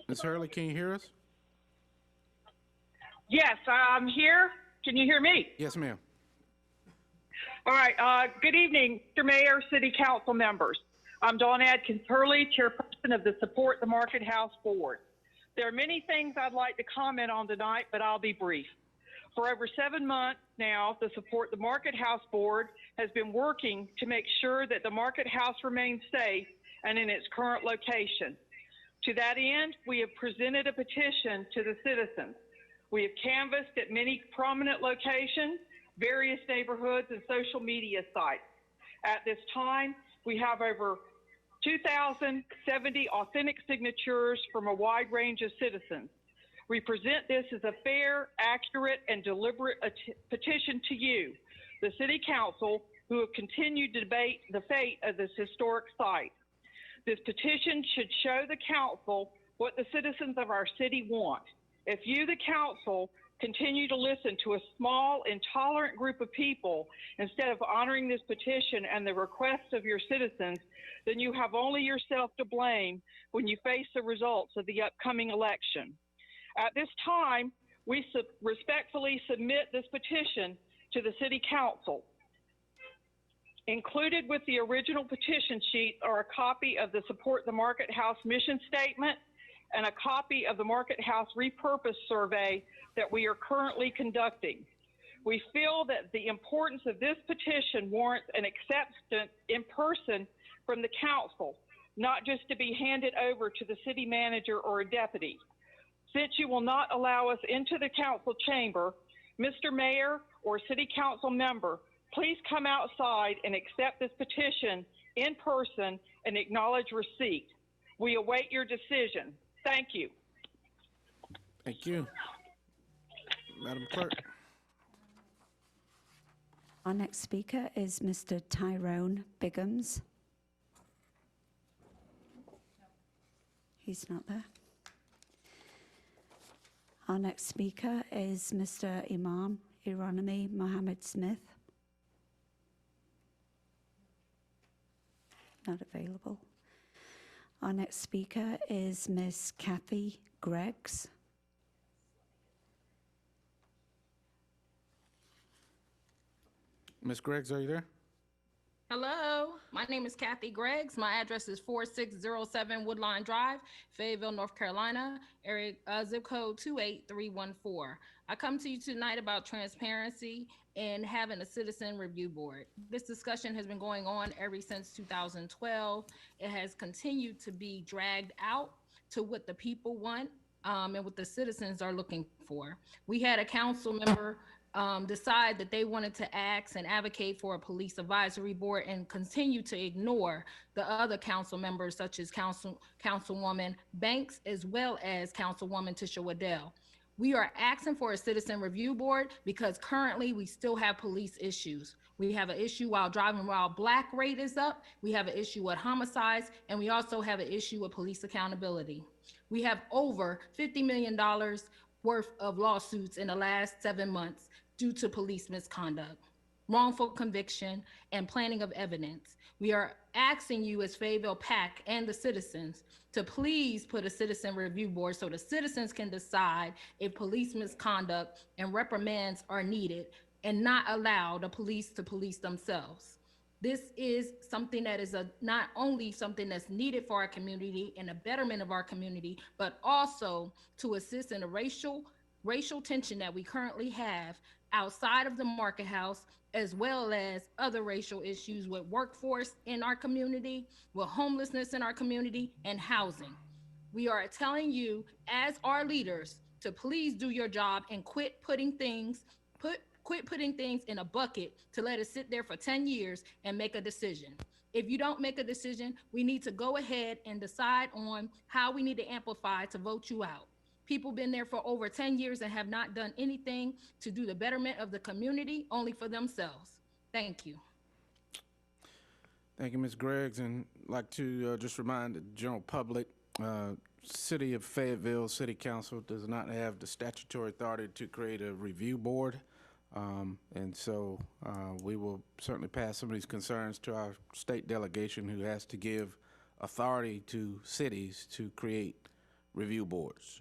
Ms. Hurley, can you hear us? Yes, I'm here. Can you hear me? Yes, ma'am. All right. Good evening, Mr. Mayor, City Council members. I'm Dawn Adkins Hurley, Chairperson of the Support the Market House Board. There are many things I'd like to comment on tonight, but I'll be brief. For over 7 months now, the Support the Market House Board has been working to make sure that the Market House remains safe and in its current location. To that end, we have presented a petition to the citizens. We have canvassed at many prominent locations, various neighborhoods, and social media sites. At this time, we have over 2,070 authentic signatures from a wide range of citizens. We present this as a fair, accurate, and deliberate petition to you, the City Council, who have continued to debate the fate of this historic site. This petition should show the Council what the citizens of our city want. If you, the Council, continue to listen to a small, intolerant group of people instead of honoring this petition and the requests of your citizens, then you have only yourself to blame when you face the results of the upcoming election. At this time, we respectfully submit this petition to the City Council. Included with the original petition sheet are a copy of the Support the Market House mission statement and a copy of the Market House repurpose survey that we are currently conducting. We feel that the importance of this petition warrants an acceptance in person from the Council, not just to be handed over to the city manager or a deputy. Since you will not allow us into the council chamber, Mr. Mayor or City Council member, please come outside and accept this petition in person and acknowledge receipt. We await your decision. Thank you. Thank you. Madam Clerk. Our next speaker is Mr. Tyrone Biggums. He's not there. Our next speaker is Mr. Imam Hieronymi Mohammed Smith. Not available. Our next speaker is Miss Kathy Greggs. Ms. Greggs, are you there? Hello. Hello, my name is Kathy Greggs. My address is 4607 Woodline Drive, Fayetteville, North Carolina, area zip code 28314. I come to you tonight about transparency and having a citizen review board. This discussion has been going on ever since 2012. It has continued to be dragged out to what the people want and what the citizens are looking for. We had a council member decide that they wanted to ask and advocate for a police advisory board and continue to ignore the other council members such as Councilwoman Banks as well as Councilwoman Tisha Waddell. We are asking for a citizen review board because currently we still have police issues. We have an issue while driving while black rate is up. We have an issue with homicides, and we also have an issue with police accountability. We have over $50 million worth of lawsuits in the last 7 months due to police misconduct, wrongful conviction, and planting of evidence. We are asking you as Fayetteville PAC and the citizens to please put a citizen review board so the citizens can decide if police misconduct and reprimands are needed and not allow the police to police themselves. This is something that is not only something that's needed for our community and a betterment of our community, but also to assist in the racial tension that we currently have outside of the market house, as well as other racial issues with workforce in our community, with homelessness in our community, and housing. We are telling you as our leaders to please do your job and quit putting things in a bucket to let it sit there for 10 years and make a decision. If you don't make a decision, we need to go ahead and decide on how we need to amplify to vote you out. People been there for over 10 years and have not done anything to do the betterment of the community, only for themselves. Thank you. Thank you, Ms. Greggs, and I'd like to just remind the general public, City of Fayetteville City Council does not have the statutory authority to create a review board, and so we will certainly pass some of these concerns to our state delegation, who has to give authority to cities to create review boards.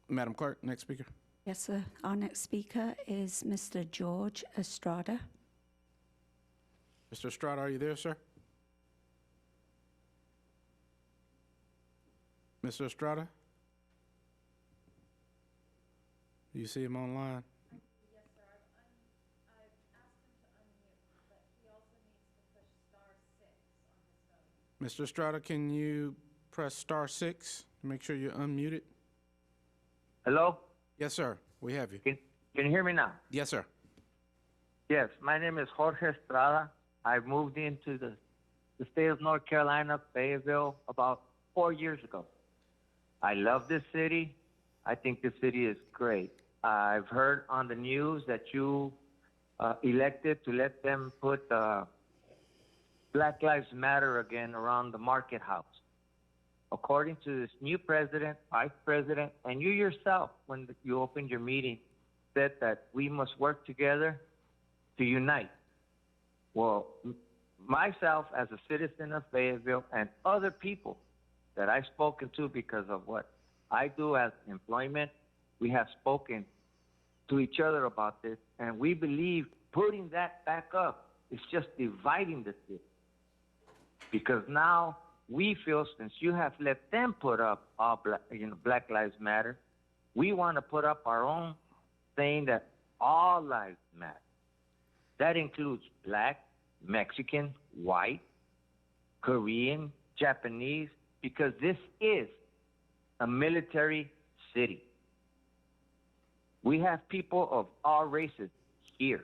Madam Clerk, next speaker. Yes, sir. Our next speaker is Mr. George Estrada. Mr. Estrada, are you there, sir? Mr. Estrada? Do you see him online? Yes, sir. I've asked him to unmute, but he also needs to push *6 on his phone. Mr. Estrada, can you press *6 to make sure you're unmuted? Hello? Yes, sir. We have you. Can you hear me now? Yes, sir. Yes, my name is Jorge Estrada. I moved into the state of North Carolina, Fayetteville, about 4 years ago. I love this city. I think this city is great. I've heard on the news that you elected to let them put Black Lives Matter again around the market house. According to this new president, vice president, and you yourself, when you opened your meeting, said that we must work together to unite. Well, myself as a citizen of Fayetteville and other people that I've spoken to because of what I do as employment, we have spoken to each other about this, and we believe putting that back up is just dividing the city. Because now we feel, since you have let them put up all Black Lives Matter, we want to put up our own saying that all lives matter. That includes black, Mexican, white, Korean, Japanese, because this is a military city. We have people of all races here,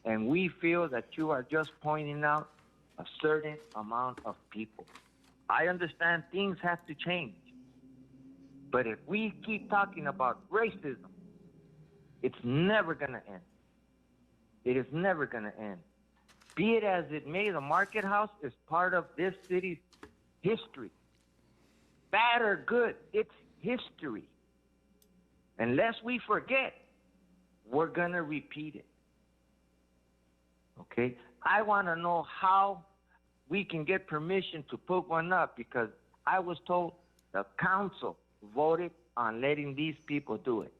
and we feel that you are just pointing out a certain amount of people. I understand things have to change, but if we keep talking about racism, it's never going to end. It is never going to end. Be it as it may, the market house is part of this city's history. Bad or good, it's history. Unless we forget, we're going to repeat it. Okay? I want to know how we can get permission to put one up, because I was told the council voted on letting these people do it.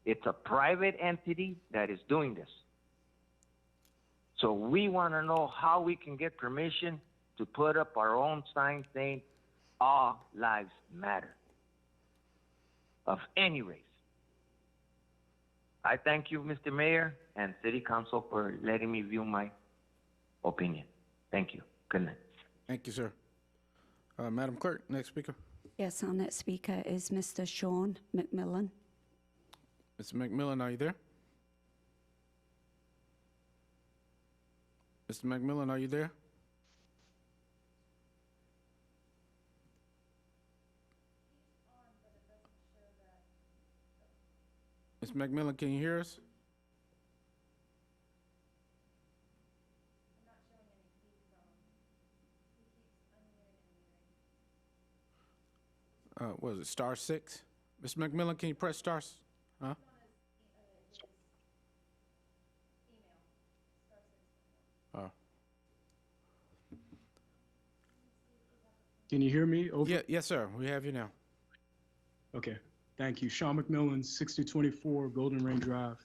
It's a private entity that is doing this. So we want to know how we can get permission to put up our own sign saying all lives matter of any race. I thank you, Mr. Mayor and City Council, for letting me view my opinion. Thank you. Good night. Thank you, sir. Madam Clerk, next speaker. Yes, our next speaker is Mr. Sean McMillan. Mr. McMillan, are you there? Mr. McMillan, are you there? Mr. McMillan, can you hear us? What is it, star 6? Mr. McMillan, can you press star? Huh? Oh. Can you hear me? Over? Yeah, yes, sir. We have you now. Okay. Thank you. Sean McMillan, 6024 Golden Range Drive.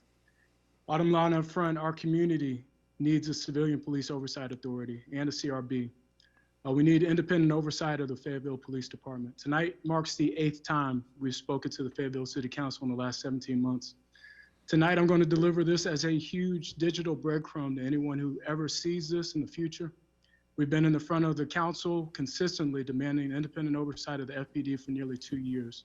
Bottom line up front, our community needs a civilian police oversight authority and a CRB. We need independent oversight of the Fayetteville Police Department. Tonight marks the 8th time we've spoken to the Fayetteville City Council in the last 17 months. Tonight, I'm going to deliver this as a huge digital breadcrumb to anyone who ever sees this in the future. We've been in the front of the council consistently demanding independent oversight of the FPD for nearly 2 years.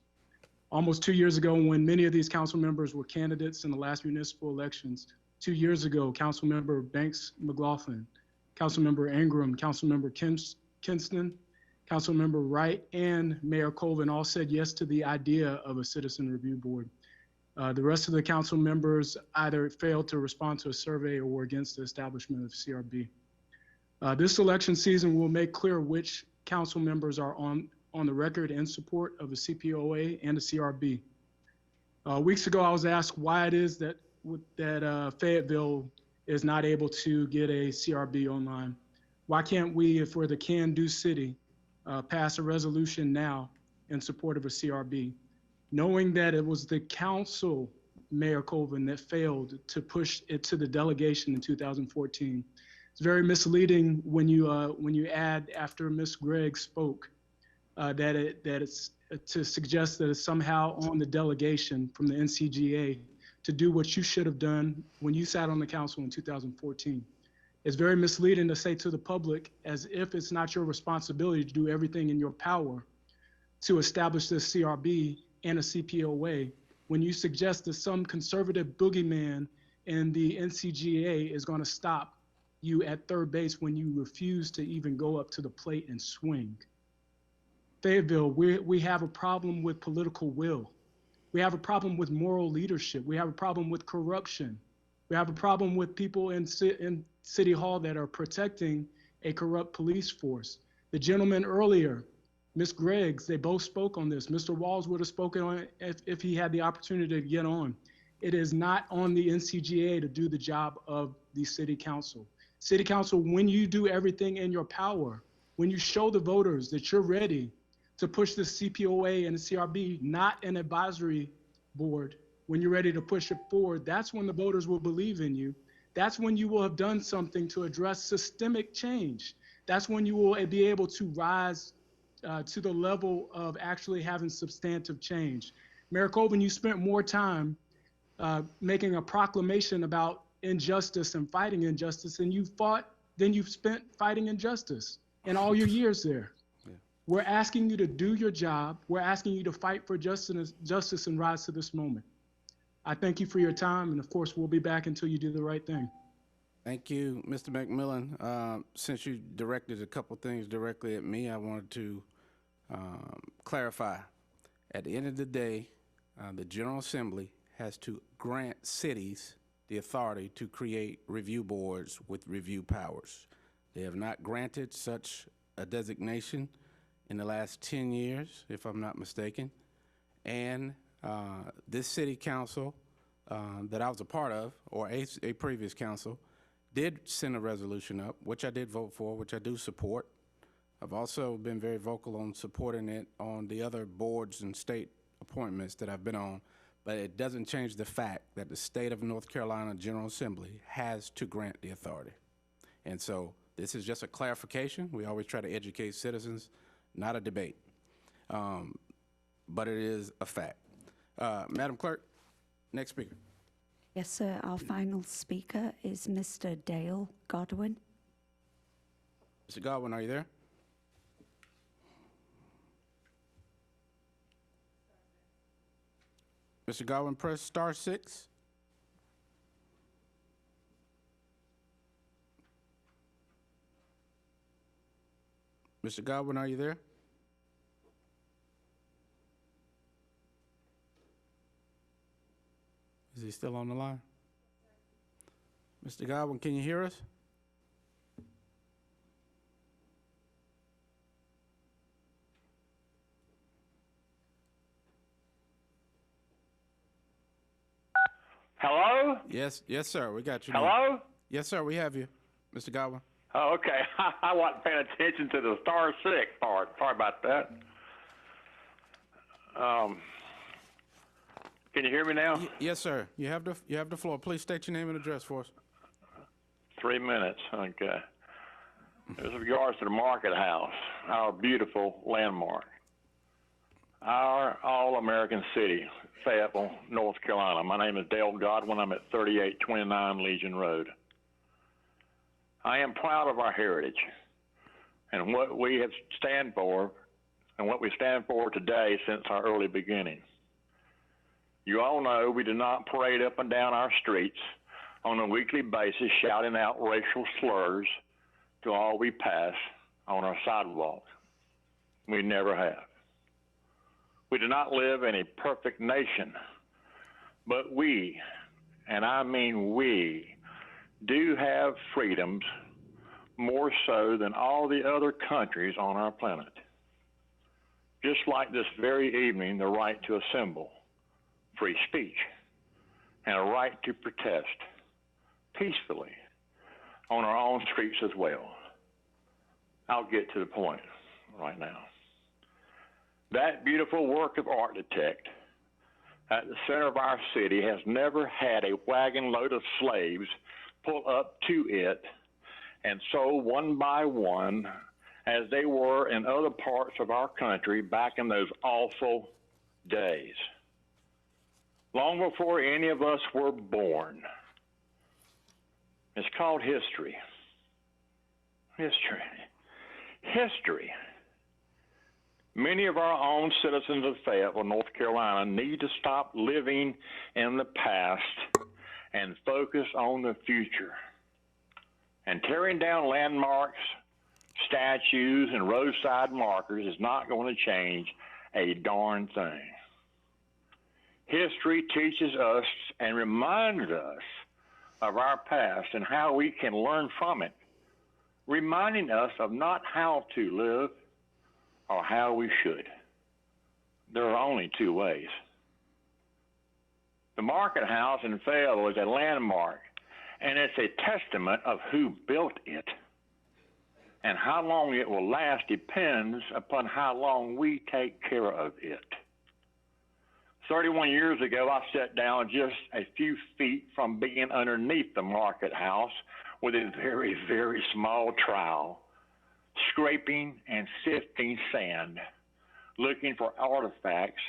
Almost 2 years ago, when many of these council members were candidates in the last municipal elections, 2 years ago, Councilmember Banks McLaughlin, Councilmember Ingram, Councilmember Kinston, Councilmember Wright, and Mayor Colvin all said yes to the idea of a citizen review board. The rest of the council members either failed to respond to a survey or were against the establishment of CRB. This election season will make clear which council members are on the record in support of a CPOA and a CRB. Weeks ago, I was asked why it is that Fayetteville is not able to get a CRB online. Why can't we, if we're the can-do city, pass a resolution now in support of a CRB, knowing that it was the council, Mayor Colvin, that failed to push it to the delegation in 2014. It's very misleading when you add after Ms. Gregg spoke that it's to suggest that it's somehow on the delegation from the NCGA to do what you should have done when you sat on the council in 2014. It's very misleading to say to the public as if it's not your responsibility to do everything in your power to establish this CRB and a CPOA when you suggest that some conservative boogeyman in the NCGA is going to stop you at third base when you refuse to even go up to the plate and swing. Fayetteville, we have a problem with political will. We have a problem with moral leadership. We have a problem with corruption. We have a problem with people in City Hall that are protecting a corrupt police force. The gentleman earlier, Ms. Greggs, they both spoke on this. Mr. Walls would have spoken on it if he had the opportunity to get on. It is not on the NCGA to do the job of the City Council. City Council, when you do everything in your power, when you show the voters that you're ready to push the CPOA and the CRB, not an advisory board, when you're ready to push it forward, that's when the voters will believe in you. That's when you will have done something to address systemic change. That's when you will be able to rise to the level of actually having substantive change. Mayor Colvin, you spent more time making a proclamation about injustice and fighting injustice than you've spent fighting injustice in all your years there. Yeah. We're asking you to do your job. We're asking you to fight for justice and rise to this moment. I thank you for your time, and of course, we'll be back until you do the right thing. Thank you, Mr. McMillan. Since you directed a couple things directly at me, I wanted to clarify. At the end of the day, the General Assembly has to grant cities the authority to create review boards with review powers. They have not granted such a designation in the last 10 years, if I'm not mistaken. And this city council that I was a part of, or a previous council, did send a resolution up, which I did vote for, which I do support. I've also been very vocal on supporting it on the other boards and state appointments that I've been on, but it doesn't change the fact that the state of North Carolina General Assembly has to grant the authority. And so this is just a clarification. We always try to educate citizens, not a debate. But it is a fact. Madam Clerk, next speaker. Yes, sir. Our final speaker is Mr. Dale Godwin. Mr. Godwin, are you there? Mr. Godwin, press *6. Mr. Godwin, are you there? Is he still on the line? Mr. Godwin, can you hear us? Hello? Yes, sir. We got you. Hello? Now. Yes, sir. We have you, Mr. Godwin. Oh, okay. I wasn't paying attention to the *6 part. Sorry about that. Can you hear me now? Yes, sir. You have the floor. Please state your name and address for us. 3 minutes. Okay. With regards to the Market House, our beautiful landmark, our all-American city, Fayetteville, North Carolina. My name is Dale Godwin. I'm at 3829 Legion Road. I am proud of our heritage and what we have stand for and what we stand for today since our early beginning. You all know we do not parade up and down our streets on a weekly basis shouting out racial slurs to all we pass on our sidewalks. We never have. We do not live in a perfect nation, but we, and I mean we, do have freedoms more so than all the other countries on our planet. Just like this very evening, the right to assemble, free speech, and a right to protest peacefully on our own streets as well. I'll get to the point right now. That beautiful work of architect at the center of our city has never had a wagon load of slaves pull up to it and sold one by one as they were in other parts of our country back in those awful days. Long before any of us were born. It's called history. History. Many of our own citizens of Fayetteville, North Carolina, need to stop living in the past and focus on the future. And tearing down landmarks, statues, and roadside markers is not going to change a darn thing. History teaches us and reminds us of our past and how we can learn from it, reminding us of not how to live or how we should. There are only two ways. The Market House in Fayetteville is a landmark, and it's a testament of who built it. And how long it will last depends upon how long we take care of it. 31 years ago, I sat down just a few feet from being underneath the Market House with a very, very small trowel, scraping and sifting sand, looking for artifacts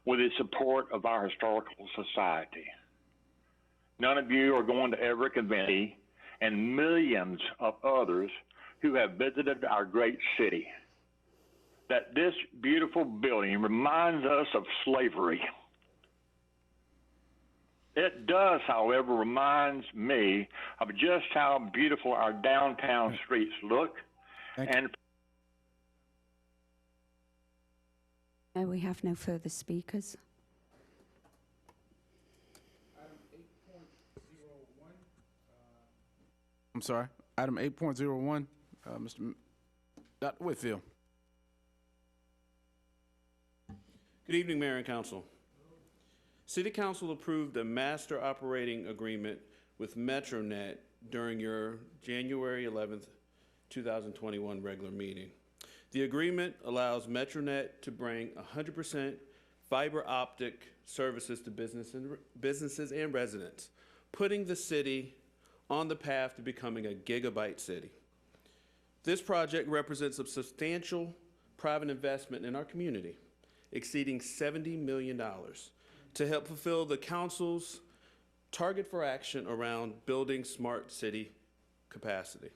with the support of our historical society. None of you are going to ever convince me and millions of others who have visited our great city that this beautiful building reminds us of slavery. It does, however, reminds me of just how beautiful our downtown streets look. And No, we have no further speakers. I'm sorry. Item 8.01, Mr. Dr. Whitfield. Good evening, Mayor and Council. City Council approved a master operating agreement with Metronet during your January 11th, 2021 regular meeting. The agreement allows Metronet to bring 100% fiber optic services to businesses and residents, putting the city on the path to becoming a gigabyte city. This project represents a substantial private investment in our community, exceeding $70 million, to help fulfill the council's target for action around building smart city capacity.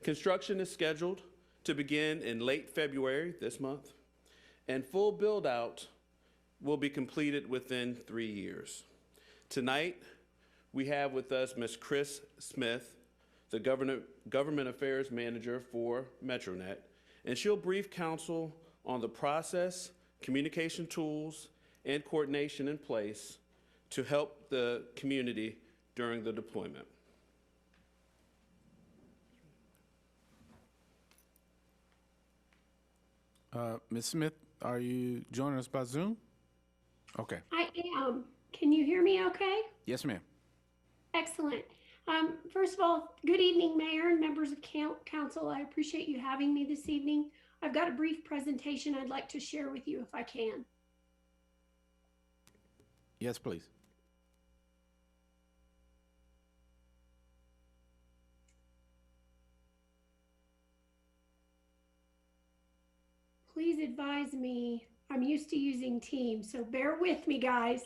Construction is scheduled to begin in late February this month, and full build-out will be completed within 3 years. Tonight, we have with us Ms. Chris Smith, the Government Affairs Manager for Metronet, and she'll brief council on the process, communication tools, and coordination in place to help the community during the deployment. Ms. Smith, are you joining us by Zoom? Okay. I am. Can you hear me okay? Yes, ma'am. Excellent. First of all, good evening, Mayor and members of Council. I appreciate you having me this evening. I've got a brief presentation I'd like to share with you if I can. Yes, please. Please advise me. I'm used to using Teams, so bear with me, guys.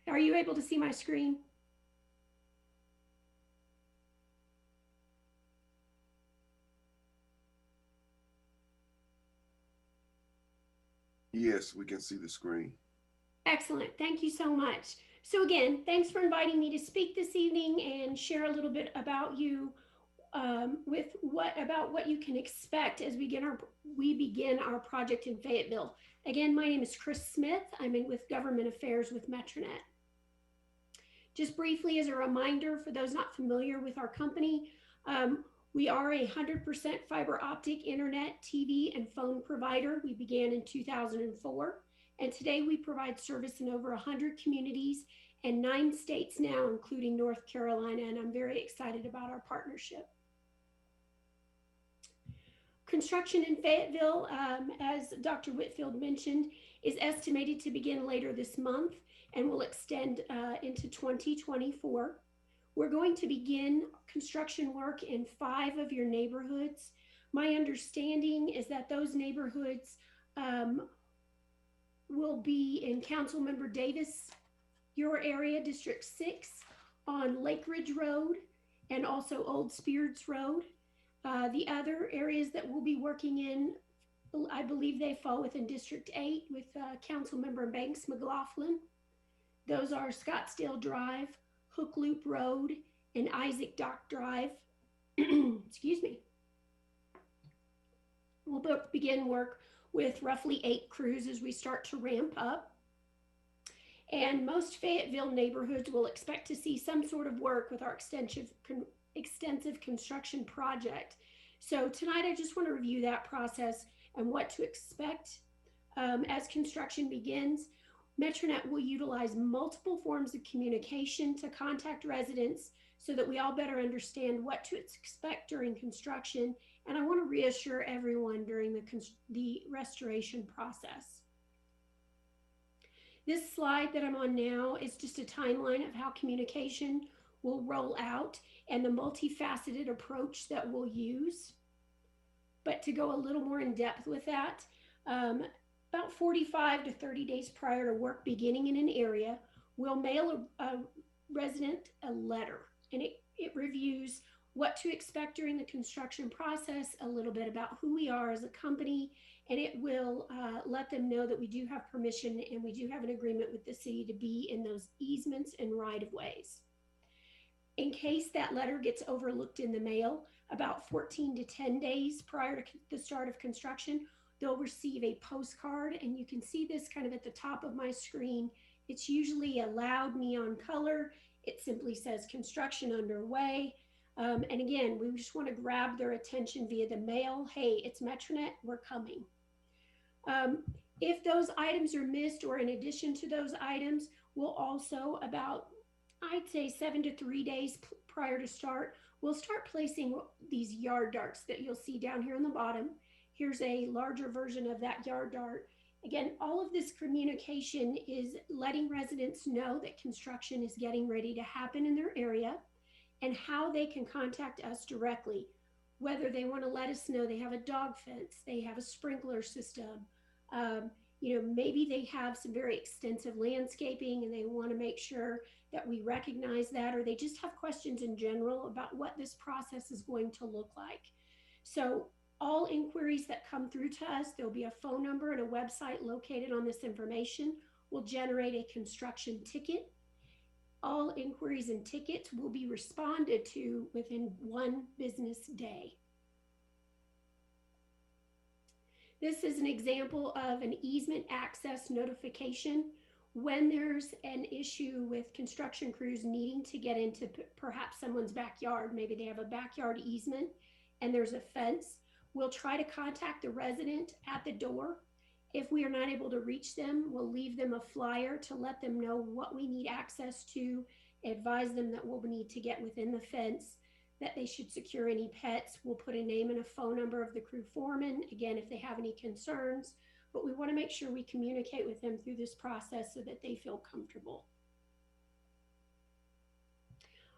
Are you able to see my screen? Yes, we can see the screen. Excellent. Thank you so much. So again, thanks for inviting me to speak this evening and share a little bit about you about what you can expect as we begin our project in Fayetteville. Again, my name is Chris Smith. I'm with Government Affairs with Metronet. Just briefly as a reminder for those not familiar with our company, we are a 100% fiber optic internet, TV, and phone provider. We began in 2004, and today we provide service in over 100 communities and 9 states now, including North Carolina, and I'm very excited about our partnership. Construction in Fayetteville, as Dr. Whitfield mentioned, is estimated to begin later this month and will extend into 2024. We're going to begin construction work in 5 of your neighborhoods. My understanding is that those neighborhoods will be in Councilmember Davis, your area, District 6, on Lake Ridge Road and also Old Spears Road. The other areas that we'll be working in, I believe they fall within District 8 with Councilmember Banks McLaughlin. Those are Scottsdale Drive, Hook Loop Road, and Isaac Dock Drive. Excuse me. We'll begin work with roughly 8 crews as we start to ramp up. And most Fayetteville neighborhoods will expect to see some sort of work with our extensive construction project. So tonight I just want to review that process and what to expect as construction begins. Metronet will utilize multiple forms of communication to contact residents so that we all better understand what to expect during construction. And I want to reassure everyone during the restoration process. This slide that I'm on now is just a timeline of how communication will roll out and the multifaceted approach that we'll use. But to go a little more in depth with that, about 45 to 30 days prior to work beginning in an area, we'll mail a resident a letter, and it reviews what to expect during the construction process, a little bit about who we are as a company, and it will let them know that we do have permission and we do have an agreement with the city to be in those easements and right-of-ways. In case that letter gets overlooked in the mail, about 14 to 10 days prior to the start of construction, they'll receive a postcard, and you can see this kind of at the top of my screen. It's usually a loud neon color. It simply says construction underway. And again, we just want to grab their attention via the mail. Hey, it's Metronet, we're coming. If those items are missed or in addition to those items, we'll also about, I'd say 7 to 3 days prior to start, we'll start placing these yard darts that you'll see down here on the bottom. Here's a larger version of that yard dart. Again, all of this communication is letting residents know that construction is getting ready to happen in their area. and how they can contact us directly, whether they want to let us know they have a dog fence, they have a sprinkler system, maybe they have some very extensive landscaping and they want to make sure that we recognize that, or they just have questions in general about what this process is going to look like. So all inquiries that come through to us, there'll be a phone number and a website located on this information, will generate a construction ticket. All inquiries and tickets will be responded to within 1 business day. This is an example of an easement access notification. When there's an issue with construction crews needing to get into perhaps someone's backyard, maybe they have a backyard easement and there's a fence, we'll try to contact the resident at the door. If we are not able to reach them, we'll leave them a flyer to let them know what we need access to, advise them that we'll need to get within the fence, that they should secure any pets. We'll put a name and a phone number of the crew foreman, again, if they have any concerns, but we want to make sure we communicate with them through this process so that they feel comfortable.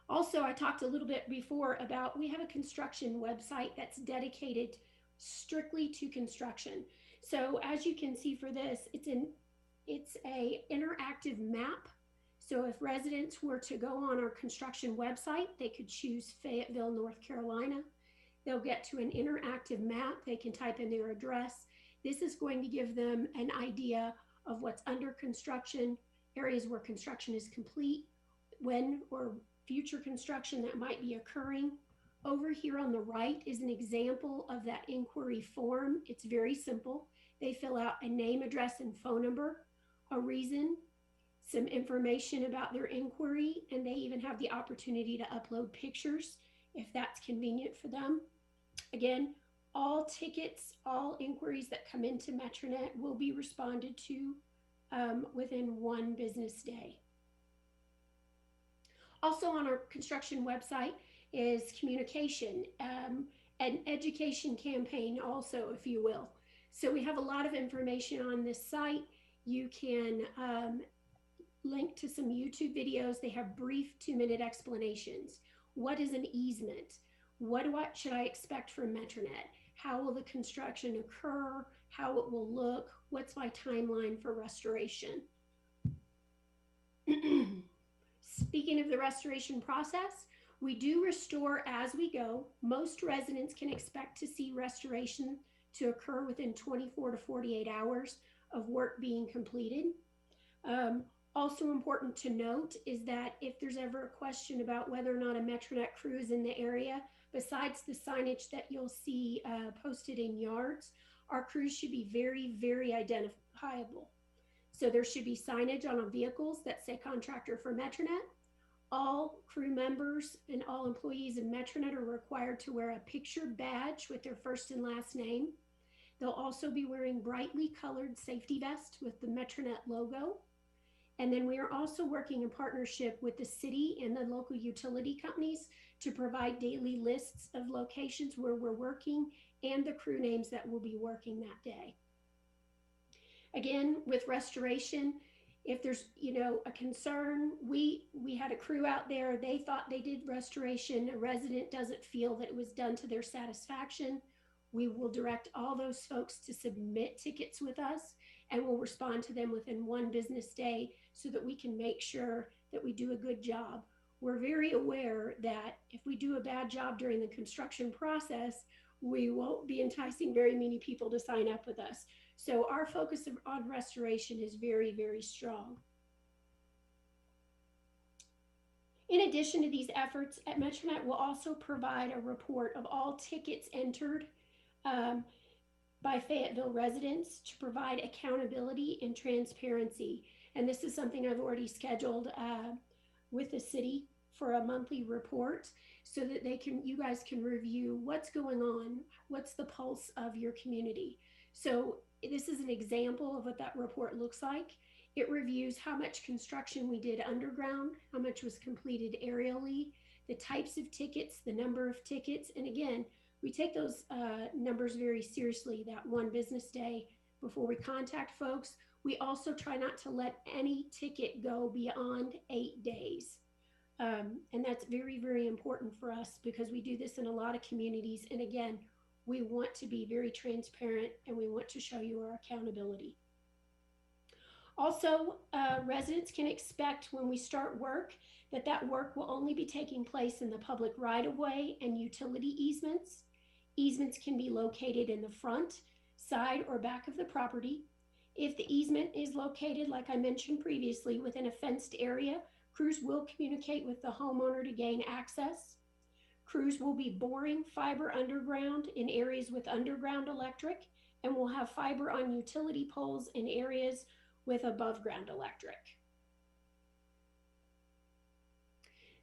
Also, I talked a little bit before about, we have a construction website that's dedicated strictly to construction. So as you can see for this, it's a interactive map. So if residents were to go on our construction website, they could choose Fayetteville, North Carolina. They'll get to an interactive map. They can type in their address. This is going to give them an idea of what's under construction, areas where construction is complete, when or future construction that might be occurring. Over here on the right is an example of that inquiry form. It's very simple. They fill out a name, address, and phone number, a reason, some information about their inquiry, and they even have the opportunity to upload pictures if that's convenient for them. Again, all tickets, all inquiries that come into Metronet will be responded to within 1 business day. Also on our construction website is communication, an education campaign also, if you will. So we have a lot of information on this site. You can link to some YouTube videos. They have brief 2-minute explanations. What is an easement? What should I expect from Metronet? How will the construction occur? How it will look? What's my timeline for restoration? Speaking of the restoration process, we do restore as we go. Most residents can expect to see restoration to occur within 24 to 48 hours of work being completed. Also important to note is that if there's ever a question about whether or not a Metronet crew is in the area, besides the signage that you'll see posted in yards, our crews should be very, very identifiable. So there should be signage on our vehicles that say contractor for Metronet. All crew members and all employees of Metronet are required to wear a pictured badge with their first and last name. They'll also be wearing brightly colored safety vests with the Metronet logo. And then we are also working in partnership with the city and the local utility companies to provide daily lists of locations where we're working and the crew names that will be working that day. Again, with restoration, if there's a concern, we had a crew out there, they thought they did restoration, a resident doesn't feel that it was done to their satisfaction, we will direct all those folks to submit tickets with us, and we'll respond to them within 1 business day so that we can make sure that we do a good job. We're very aware that if we do a bad job during the construction process, we won't be enticing very many people to sign up with us. So our focus on restoration is very, very strong. In addition to these efforts, at Metronet will also provide a report of all tickets entered by Fayetteville residents to provide accountability and transparency. And this is something I've already scheduled with the city for a monthly report so that you guys can review what's going on, what's the pulse of your community. So this is an example of what that report looks like. It reviews how much construction we did underground, how much was completed aerially, the types of tickets, the number of tickets. And again, we take those numbers very seriously, that 1 business day before we contact folks. We also try not to let any ticket go beyond 8 days. And that's very, very important for us because we do this in a lot of communities. And again, we want to be very transparent and we want to show you our accountability. Also, residents can expect when we start work that work will only be taking place in the public right-of-way and utility easements. Easements can be located in the front, side, or back of the property. If the easement is located, like I mentioned previously, within a fenced area, crews will communicate with the homeowner to gain access. Crews will be boring fiber underground in areas with underground electric and will have fiber on utility poles in areas with above ground electric.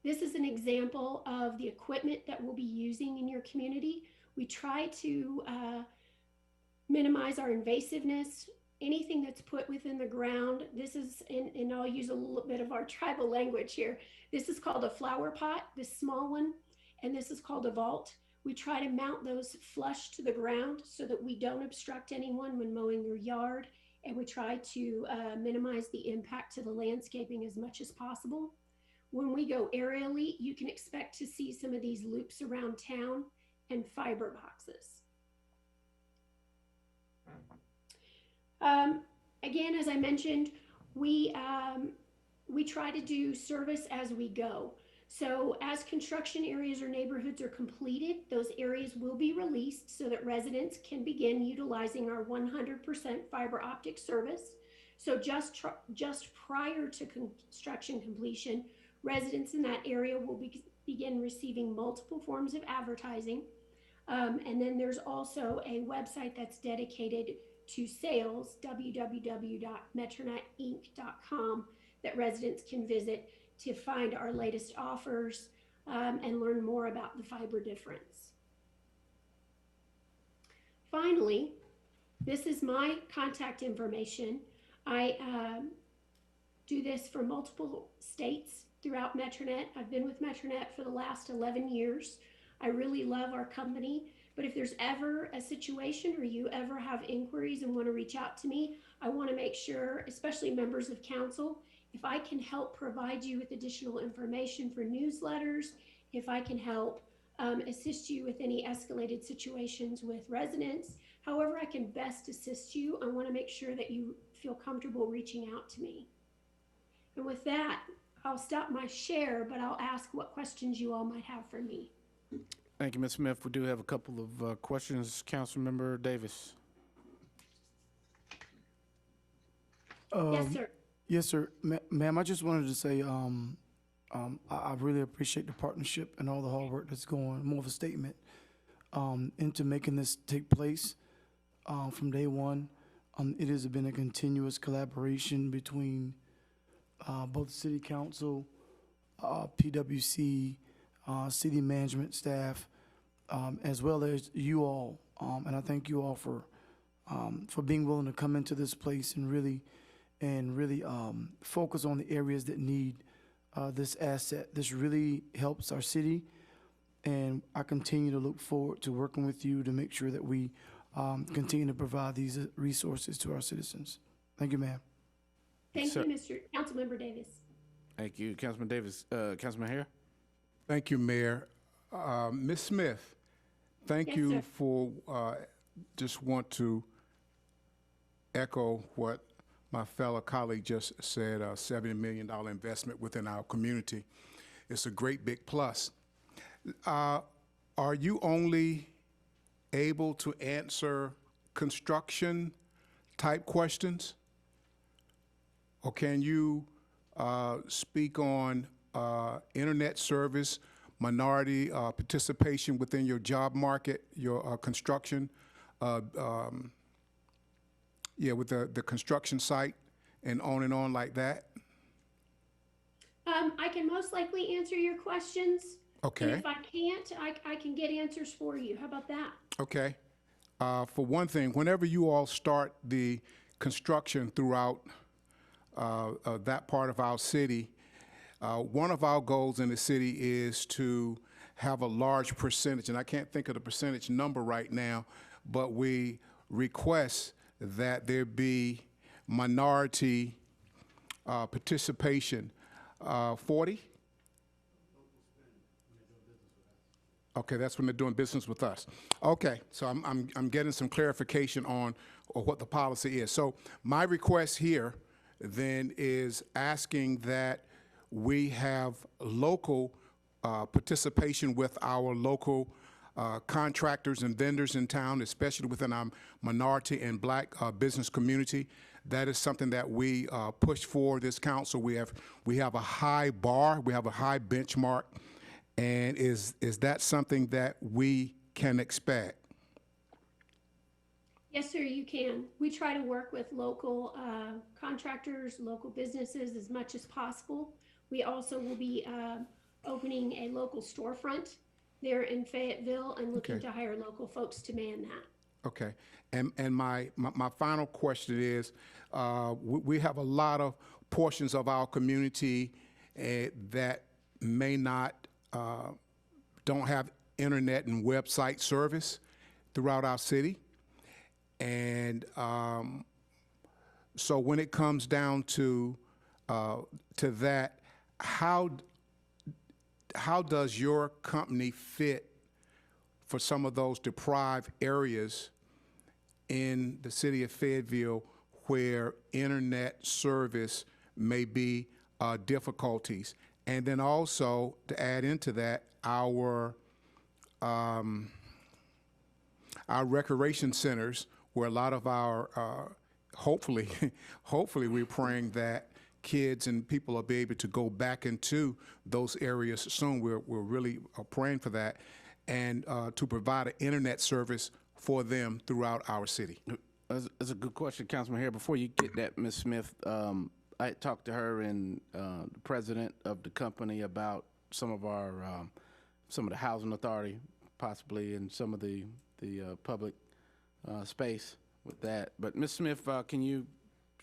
This is an example of the equipment that we'll be using in your community. We try to minimize our invasiveness. Anything that's put within the ground, this is, and I'll use a little bit of our tribal language here. This is called a flower pot, this small one, and this is called a vault. We try to mount those flush to the ground so that we don't obstruct anyone when mowing your yard, and we try to minimize the impact to the landscaping as much as possible. When we go aerially, you can expect to see some of these loops around town and fiber boxes. Again, as I mentioned, we try to do service as we go. So as construction areas or neighborhoods are completed, those areas will be released so that residents can begin utilizing our 100% fiber optic service. So just prior to construction completion, residents in that area will begin receiving multiple forms of advertising. And then there's also a website that's dedicated to sales, www.metronetinc.com, that residents can visit to find our latest offers and learn more about the fiber difference. Finally, this is my contact information. I do this for multiple states throughout Metronet. I've been with Metronet for the last 11 years. I really love our company, but if there's ever a situation or you ever have inquiries and want to reach out to me, I want to make sure, especially members of council, if I can help provide you with additional information for newsletters, if I can help assist you with any escalated situations with residents, however I can best assist you, I want to make sure that you feel comfortable reaching out to me. And with that, I'll stop my share, but I'll ask what questions you all might have for me. Thank you, Ms. Smith. We do have a couple of questions. Councilmember Davis. Yes, sir. Yes, sir. Ma'am, I just wanted to say I really appreciate the partnership and all the hard work that's going, more of a statement, into making this take place from day one. It has been a continuous collaboration between both City Council, PWC, city management staff, as well as you all. And I thank you all for being willing to come into this place and really focus on the areas that need this asset. This really helps our city, and I continue to look forward to working with you to make sure that we continue to provide these resources to our citizens. Thank you, ma'am. Thank you, Mr. Councilmember Davis. Thank you, Councilman Davis. Councilman Hare? Thank you, Mayor. Ms. Smith, thank Yes, you sir. for, just want to echo what my fellow colleague just said, a $70 million investment within our community. It's a great big plus. Are you only able to answer construction type questions? Or can you speak on internet service, minority participation within your job market, your construction, with the construction site and on like that? I can most likely answer your questions. Okay. And if I can't, I can get answers for you. How about that? Okay. For one thing, whenever you all start the construction throughout that part of our city, one of our goals in the city is to have a large percentage, and I can't think of the percentage number right now, but we request that there be minority participation. 40? Okay, that's when they're doing business with us. Okay, so I'm getting some clarification on what the policy is. So my request here then is asking that we have local participation with our local contractors and vendors in town, especially within our minority and black business community. That is something that we push for this council. We have a high bar, we have a high benchmark, and is that something that we can expect? Yes, sir, you can. We try to work with local contractors, local businesses as much as possible. We also will be opening a local storefront there in Fayetteville and looking Okay. to hire local folks to man that. Okay, and my final question is, we have a lot of portions of our community that may not, don't have internet and website service throughout our city. And so when it comes down to that, how does your company fit for some of those deprived areas in the city of Fayetteville where internet service may be difficulties? And then also to add into that, our recreation centers, where a lot of our hopefully we're praying that kids and people will be able to go back into those areas soon. We're really praying for that, and to provide an internet service for them throughout our city. That's a good question, Councilman Hare. Before you get that, Ms. Smith, I talked to her and the president of the company about some of the housing authority, possibly, and some of the public space with that. But Ms. Smith, can you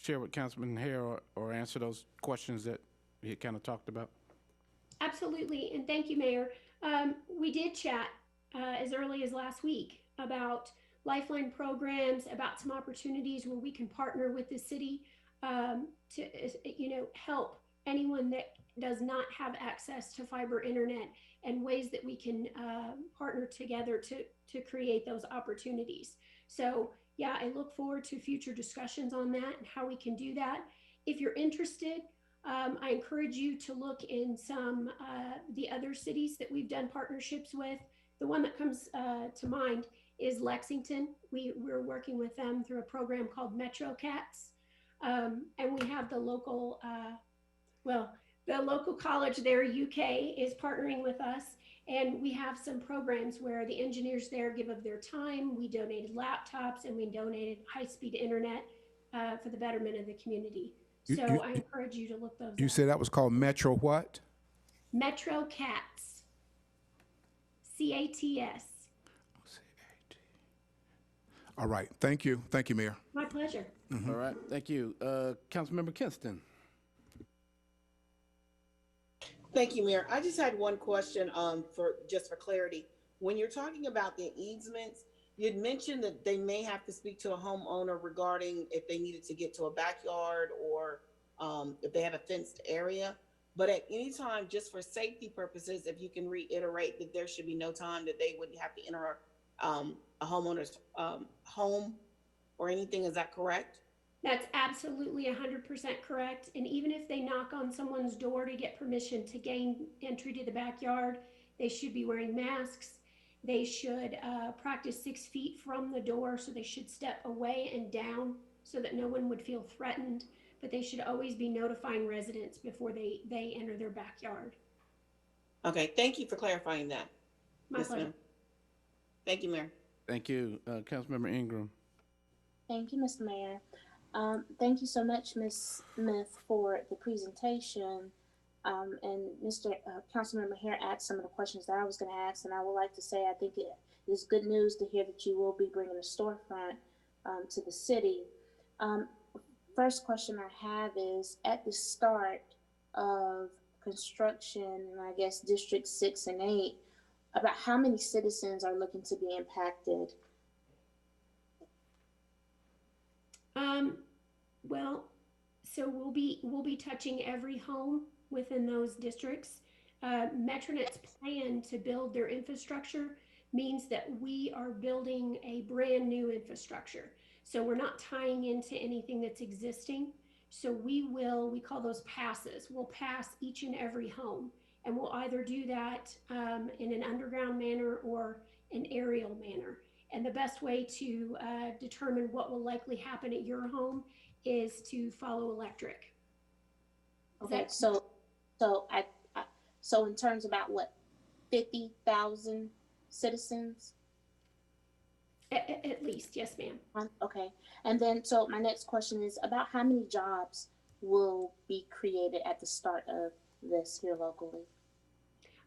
share with Councilman Hare or answer those questions that we had kind of talked about? Absolutely, and thank you, Mayor. We did chat as early as last week about Lifeline programs, about some opportunities where we can partner with the city to help anyone that does not have access to fiber internet, and ways that we can partner together to create those opportunities. So yeah, I look forward to future discussions on that and how we can do that. If you're interested, I encourage you to look in some the other cities that we've done partnerships with. The one that comes to mind is Lexington. We're working with them through a program called Metronet, and we have the local the local college there, UK, is partnering with us, and we have some programs where the engineers there give of their time. We donated laptops and we donated high-speed internet for the betterment of the community. So I encourage you to look those You up. said that was called Metro what? Metronet. CATS. All right, thank you, Mayor. My pleasure. All right, thank you. Councilmember Kinston. Thank you, Mayor. I just had one question for clarity. When you're talking about the easements, you'd mentioned that they may have to speak to a homeowner regarding if they needed to get to a backyard or if they have a fenced area. But at any time, just for safety purposes, if you can reiterate that there should be no time that they would have to enter a homeowner's home or anything, is that correct? That's absolutely 100% correct. And even if they knock on someone's door to get permission to gain entry to the backyard, they should be wearing masks. They should practice 6 feet from the door, so they should step away and down so that no one would feel threatened. But they should always be notifying residents before they enter their backyard. Okay, thank you for clarifying that. My pleasure. Thank you, Mayor. Thank you. Councilmember Ingram. Thank you, Mr. Mayor. Thank you so much, Ms. Smith, for the presentation. And Councilmember Hare asked some of the questions that I was going to ask, and I would like to say I think it is good news to hear that you will be bringing a storefront to the city. First question I have is, at the start of construction, and I guess District 6 and 8, about how many citizens are looking to be impacted? Well, so we'll be touching every home within those districts. Metronet's plan to build their infrastructure means that we are building a brand new infrastructure. So we're not tying into anything that's existing. So we call those passes. We'll pass each and every home, and we'll either do that in an underground manner or an aerial manner. And the best way to determine what will likely happen at your home is to follow electric. Okay, so in terms about what, 50,000 citizens? At least, yes, ma'am. Okay, and then so my next question is about how many jobs will be created at the start of this here locally?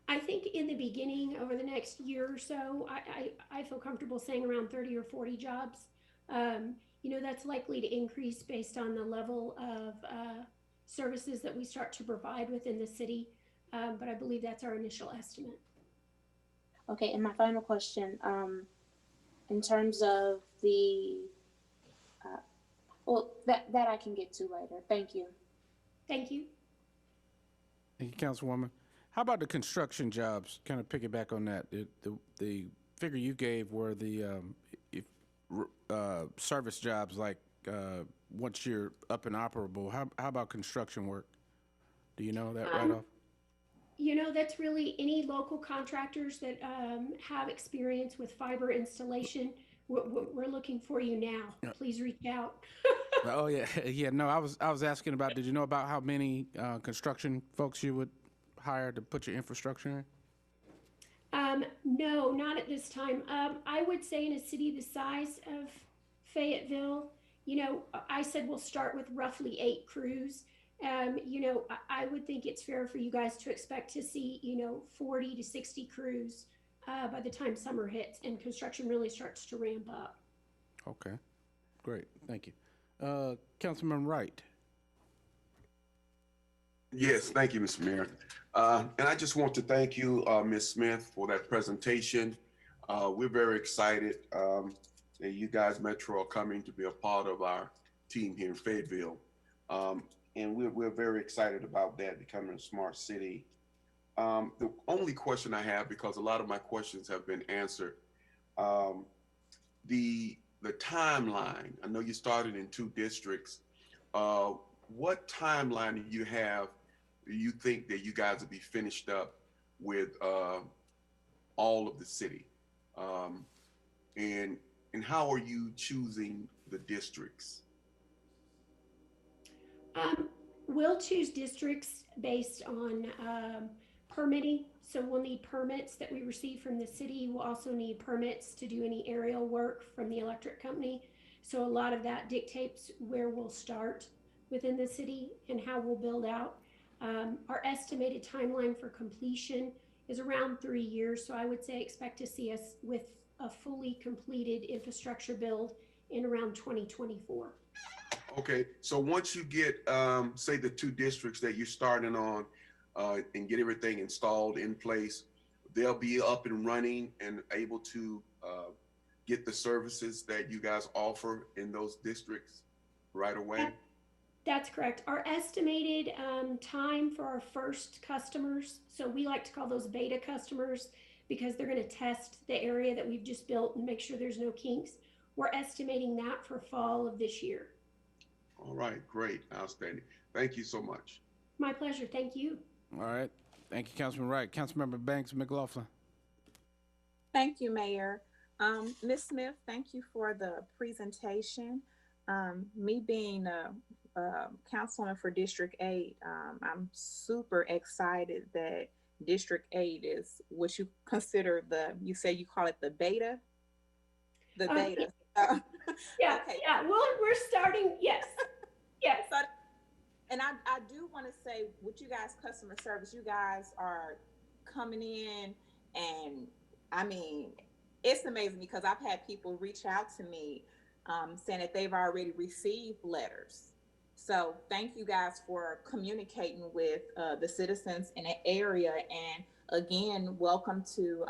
I think in the beginning, over the next year or so, I feel comfortable saying around 30 or 40 jobs. You know, that's likely to increase based on the level of services that we start to provide within the city. But I believe that's our initial estimate. Okay, and my final question, in terms of the, well, that I can get to later. Thank you. Thank you. Thank you, Councilwoman. How about the construction jobs? Kind of piggyback on that. The figure you gave were the service jobs, like once you're up and operable. How about construction work? Do you know that right off? You know, that's really any local contractors that have experience with fiber installation. We're looking for you now. Yeah. Please reach out. Oh yeah, yeah. No, I was asking about. Did you know about how many construction folks you would hire to put your infrastructure in? No, not at this time. I would say in a city the size of Fayetteville, you know, I said we'll start with roughly 8 crews. You know, I would think it's fair for you guys to expect to see, you know, 40 to 60 crews by the time summer hits and construction really starts to ramp up. Okay, great. Thank you. Councilman Wright. Yes, thank you, Mr. Mayor. And I just want to thank you, Ms. Smith, for that presentation. We're very excited that you guys, Metro, are coming to be a part of our team here in Fayetteville. And we're very excited about that, becoming a smart city. The only question I have, because a lot of my questions have been answered, the timeline. I know you started in 2 districts. What timeline do you have? Do you think that you guys will be finished up with all of the city? And how are you choosing the districts? We'll choose districts based on permitting. So we'll need permits that we receive from the city. We'll also need permits to do any aerial work from the electric company. So a lot of that dictates where we'll start within the city and how we'll build out. Our estimated timeline for completion is around 3 years. So I would say expect to see us with a fully completed infrastructure build in around 2024. Okay, so once you get, say, the 2 districts that you're starting on and get everything installed in place, they'll be up and running and able to get the services that you guys offer in those districts right away? That's correct. Our estimated time for our first customers, so we like to call those beta customers because they're going to test the area that we've just built and make sure there's no kinks. We're estimating that for fall of this year. All right, great, outstanding. Thank you so much. My pleasure. Thank you. All right. Thank you, Councilman Wright. Councilmember Banks McLaughlin. Thank you, Mayor. Ms. Smith, thank you for the presentation. Me being a councilman for District 8, I'm super excited that District 8 is what you consider you say you call it the beta? The beta. Yeah, okay. Yeah, we're starting, yes. Yes. And I do want to say, with you guys' customer service, you guys are coming in, and I mean, it's amazing because I've had people reach out to me saying that they've already received letters. So thank you guys for communicating with the citizens in the area. And again, welcome to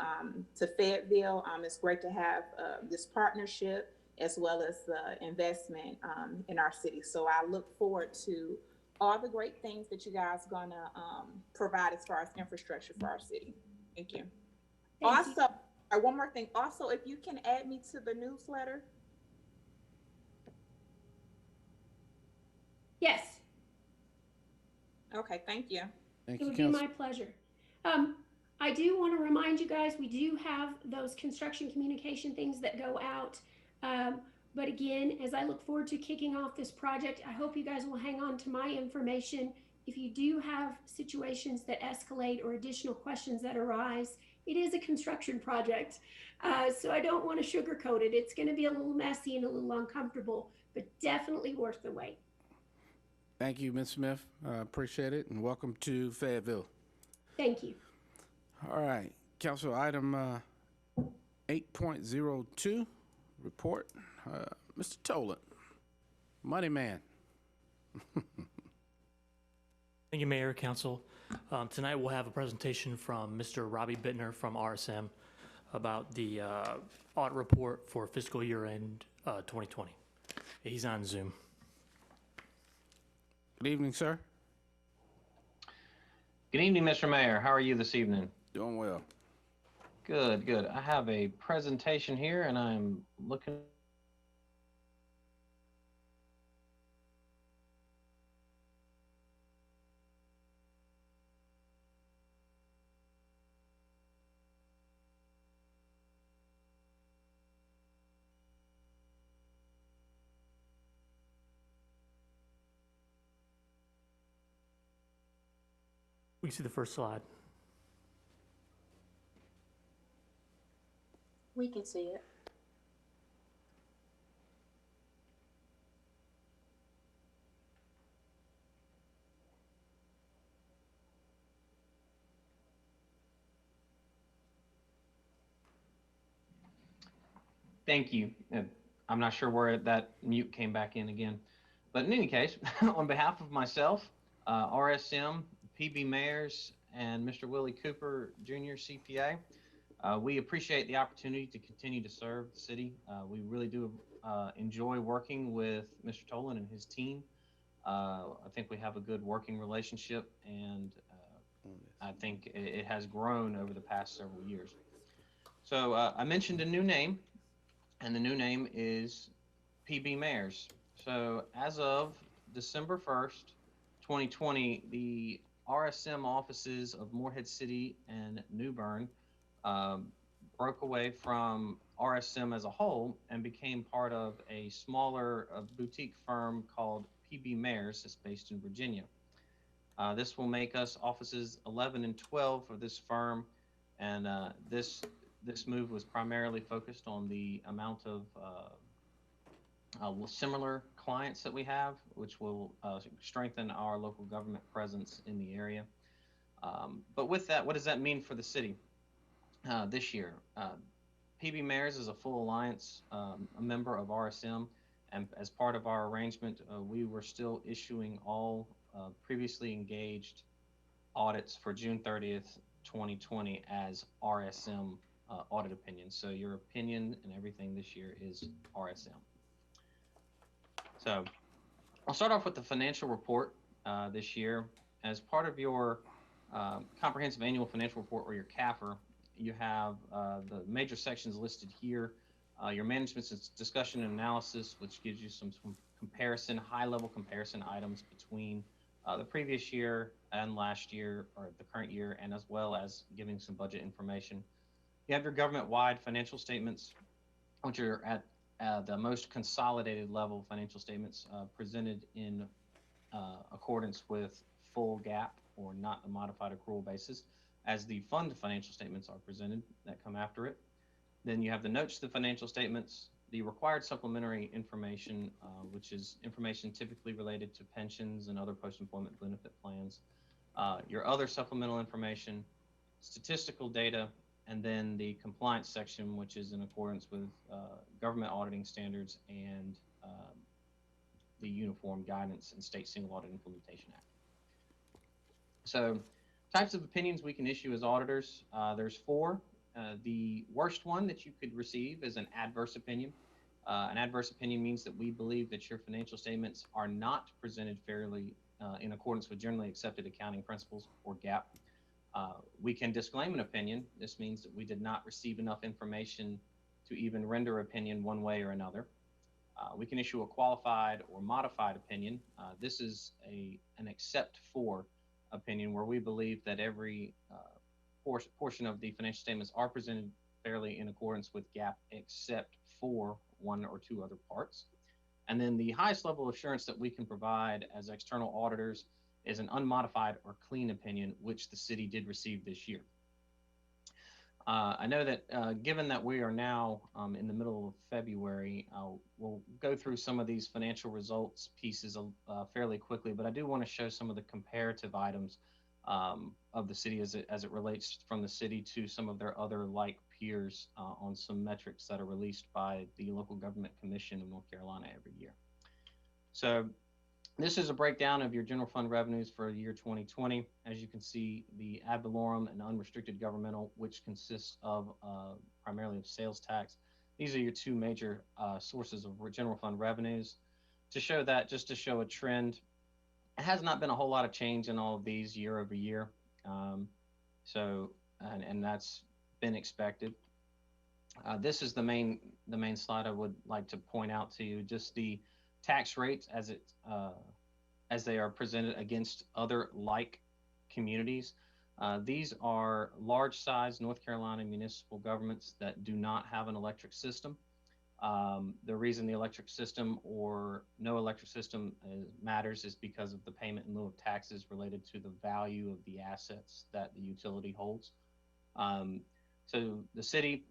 Fayetteville. It's great to have this partnership as well as the investment in our city. So I look forward to all the great things that you guys gonna provide as far as infrastructure for our city. Thank you. Thank you. One more thing. Also, if you can add me to the newsletter. Yes. Okay, thank you. Thank It you, would be my pleasure. I do want to remind you guys, we do have those construction communication things that go out. But again, as I look forward to kicking off this project, I hope you guys will hang on to my information. If you do have situations that escalate or additional questions that arise, it is a construction project. So I don't want to sugarcoat it. It's going to be a little messy and a little uncomfortable, but definitely worth the wait. Thank you, Ms. Smith. Appreciate it, and welcome to Fayetteville. Thank you. All right, council item 8.02, report. Mr. Tolan, Money Man. Thank you, Mayor, Council. Tonight we'll have a presentation from Mr. Robbie Bittner from RSM about the audit report for fiscal year end 2020. He's on Zoom. Good evening, sir. Good evening, Mr. Mayor. How are you this evening? Doing well. Good, good. I have a presentation here and I'm looking. We can see the first slide. We can see it. Thank you. I'm not sure where that mute came back in again. But in any case, on behalf of myself, RSM, PB Mayors, and Mr. Willie Cooper, Jr., CPA, we appreciate the opportunity to continue to serve the city. We really do enjoy working with Mr. Tolan and his team. I think we have a good working relationship, and I think it has grown over the past several years. So I mentioned a new name, and the new name is PB Mayors. So as of December 1st, 2020, the RSM offices of Morehead City and New Bern broke away from RSM as a whole and became part of a smaller boutique firm called PB Mayors that's based in Virginia. This will make us offices 11 and 12 for this firm, and this move was primarily focused on the amount of similar clients that we have, which will strengthen our local government presence in the area. But with that, what does that mean for the city this year? PB Mayors is a full alliance, a member of RSM, and as part of our arrangement, we were still issuing all previously engaged audits for June 30th, 2020 as RSM audit opinions. So your opinion and everything this year is RSM. So I'll start off with the financial report this year. As part of your comprehensive annual financial report, or your CAFR, you have the major sections listed here. Your management's discussion and analysis, which gives you some comparison, high-level comparison items between the previous year and last year, or the current year, and as well as giving some budget information. You have your government-wide financial statements, which are at the most consolidated level financial statements presented in accordance with full GAAP, or not the modified accrual basis, as the fund financial statements are presented that come after it. Then you have the notes to the financial statements, the required supplementary information, which is information typically related to pensions and other post-employment benefit plans, your other supplemental information, statistical data, and then the compliance section, which is in accordance with government auditing standards and the Uniform Guidance and State Single Audit Implementation Act. So types of opinions we can issue as auditors, there's four. The worst one that you could receive is an adverse opinion. An adverse opinion means that we believe that your financial statements are not presented fairly in accordance with generally accepted accounting principles, or GAAP. We can disclaim an opinion. This means that we did not receive enough information to even render opinion one way or another. We can issue a qualified or modified opinion. This is an except for opinion, where we believe that every portion of the financial statements are presented fairly in accordance with GAAP, except for one or two other parts. And then the highest level of assurance that we can provide as external auditors is an unmodified or clean opinion, which the city did receive this year. I know that given that we are now in the middle of February, we'll go through some of these financial results pieces fairly quickly, but I do want to show some of the comparative items of the city as it relates from the city to some of their other like peers on some metrics that are released by the Local Government Commission of North Carolina every year. So this is a breakdown of your general fund revenues for the year 2020. As you can see, the ad valorem and unrestricted governmental, which consists of primarily of sales tax. These are your two major sources of general fund revenues. To show that, just to show a trend, it has not been a whole lot of change in all of these year over year. And that's been expected. This is the main slide I would like to point out to you, just the tax rates as they are presented against other like communities. These are large size North Carolina municipal governments that do not have an electric system. The reason the electric system or no electric system matters is because of the payment in lieu of taxes related to the value of the assets that the utility holds. So the city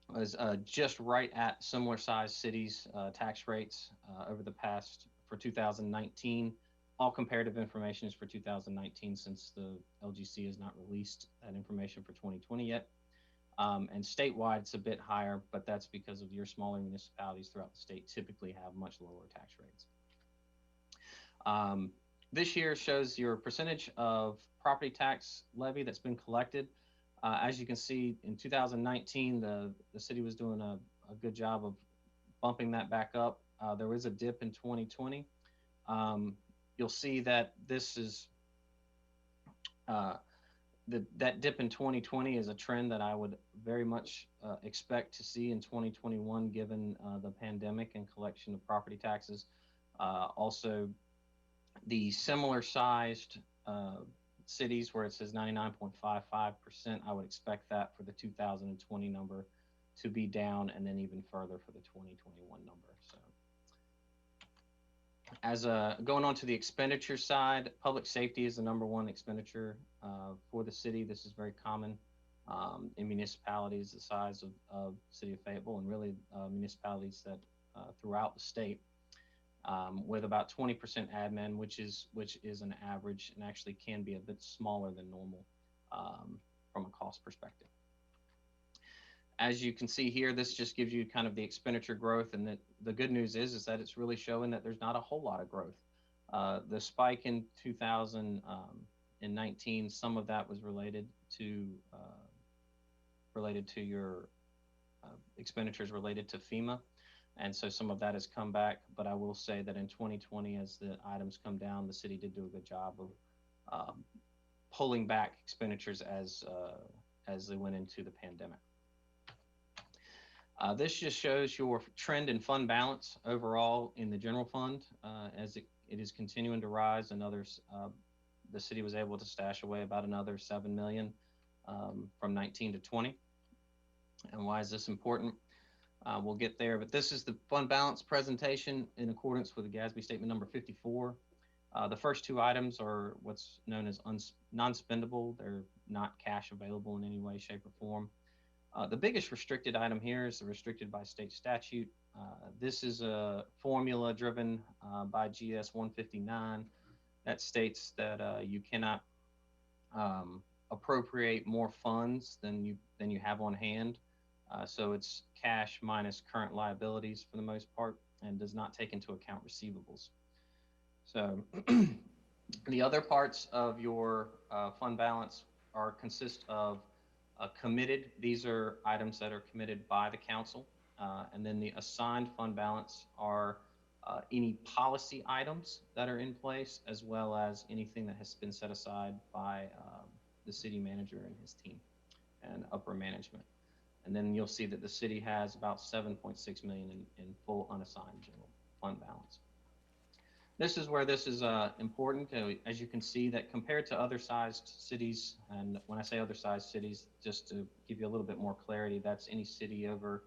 was just right at similar sized cities' tax rates over the past for 2019. All comparative information is for 2019 since the LGC has not released that information for 2020 yet. And statewide, it's a bit higher, but that's because of your smaller municipalities throughout the state typically have much lower tax rates. This year shows your percentage of property tax levy that's been collected. As you can see, in 2019, the city was doing a good job of bumping that back up. There was a dip in 2020. You'll see that this is that dip in 2020 is a trend that I would very much expect to see in 2021, given the pandemic and collection of property taxes. Also, the similar sized cities where it says 99.55%, I would expect that for the 2020 number to be down, and then even further for the 2021 number. So, as going on to the expenditure side, public safety is the #1 expenditure for the city. This is very common in municipalities the size of the city of Fayetteville, and really municipalities that throughout the state, with about 20% admin, which is an average, and actually can be a bit smaller than normal from a cost perspective. As you can see here, this just gives you kind of the expenditure growth, and the good news is that it's really showing that there's not a whole lot of growth. The spike in 2019, some of that was related to your expenditures related to FEMA, and so some of that has come back. But I will say that in 2020, as the items come down, the city did do a good job of pulling back expenditures as they went into the pandemic. This just shows your trend in fund balance overall in the general fund as it is continuing to rise, and others. The city was able to stash away about another $7 million from 19 to 20. And why is this important? We'll get there, but this is the fund balance presentation in accordance with the GASB statement number 54. The first two items are what's known as non-spendable. They're not cash available in any way, shape, or form. The biggest restricted item here is the restricted by state statute. This is a formula driven by GS 159 that states that you cannot appropriate more funds than you have on hand. So it's cash minus current liabilities for the most part, and does not take into account receivables. So the other parts of your fund balance consist of committed. These are items that are committed by the council, and then the assigned fund balance are any policy items that are in place, as well as anything that has been set aside by the city manager and his team and upper management. And then you'll see that the city has about $7.6 million in full unassigned general fund balance. This is where this is important. As you can see, that compared to other sized cities, and when I say other sized cities, just to give you a little bit more clarity, that's any city over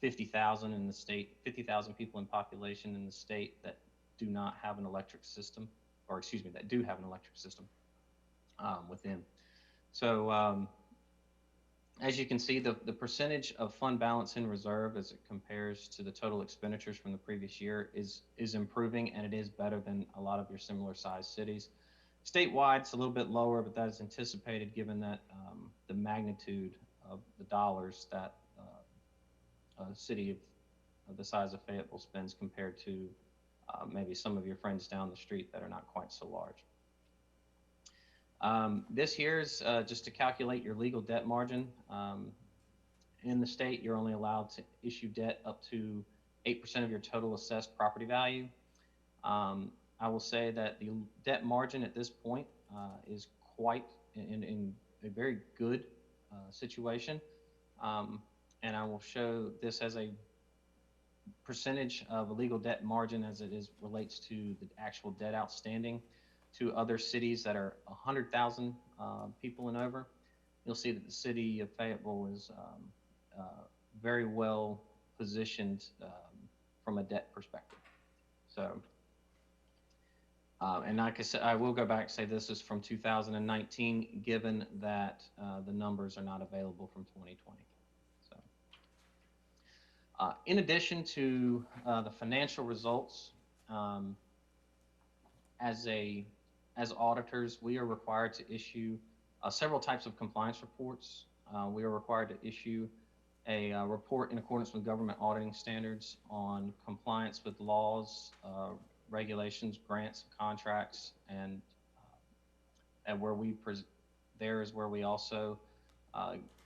50,000 in the state, 50,000 people in population in the state that do not have an electric system, or excuse me, that do have an electric system within. So as you can see, the percentage of fund balance in reserve as it compares to the total expenditures from the previous year is improving, and it is better than a lot of your similar sized cities. Statewide, it's a little bit lower, but that is anticipated given that the magnitude of the dollars that a city of the size of Fayetteville spends compared to maybe some of your friends down the street that are not quite so large. This here is just to calculate your legal debt margin. In the state, you're only allowed to issue debt up to 8% of your total assessed property value. I will say that the debt margin at this point is quite in a very good situation. And I will show this as a percentage of a legal debt margin as it is relates to the actual debt outstanding to other cities that are 100,000 people and over. You'll see that the city of Fayetteville is very well positioned from a debt perspective. So, and like I said, I will go back and say this is from 2019, given that the numbers are not available from 2020. In addition to the financial results, as auditors, we are required to issue several types of compliance reports. We are required to issue a report in accordance with government auditing standards on compliance with laws, regulations, grants, contracts, and where there is where we also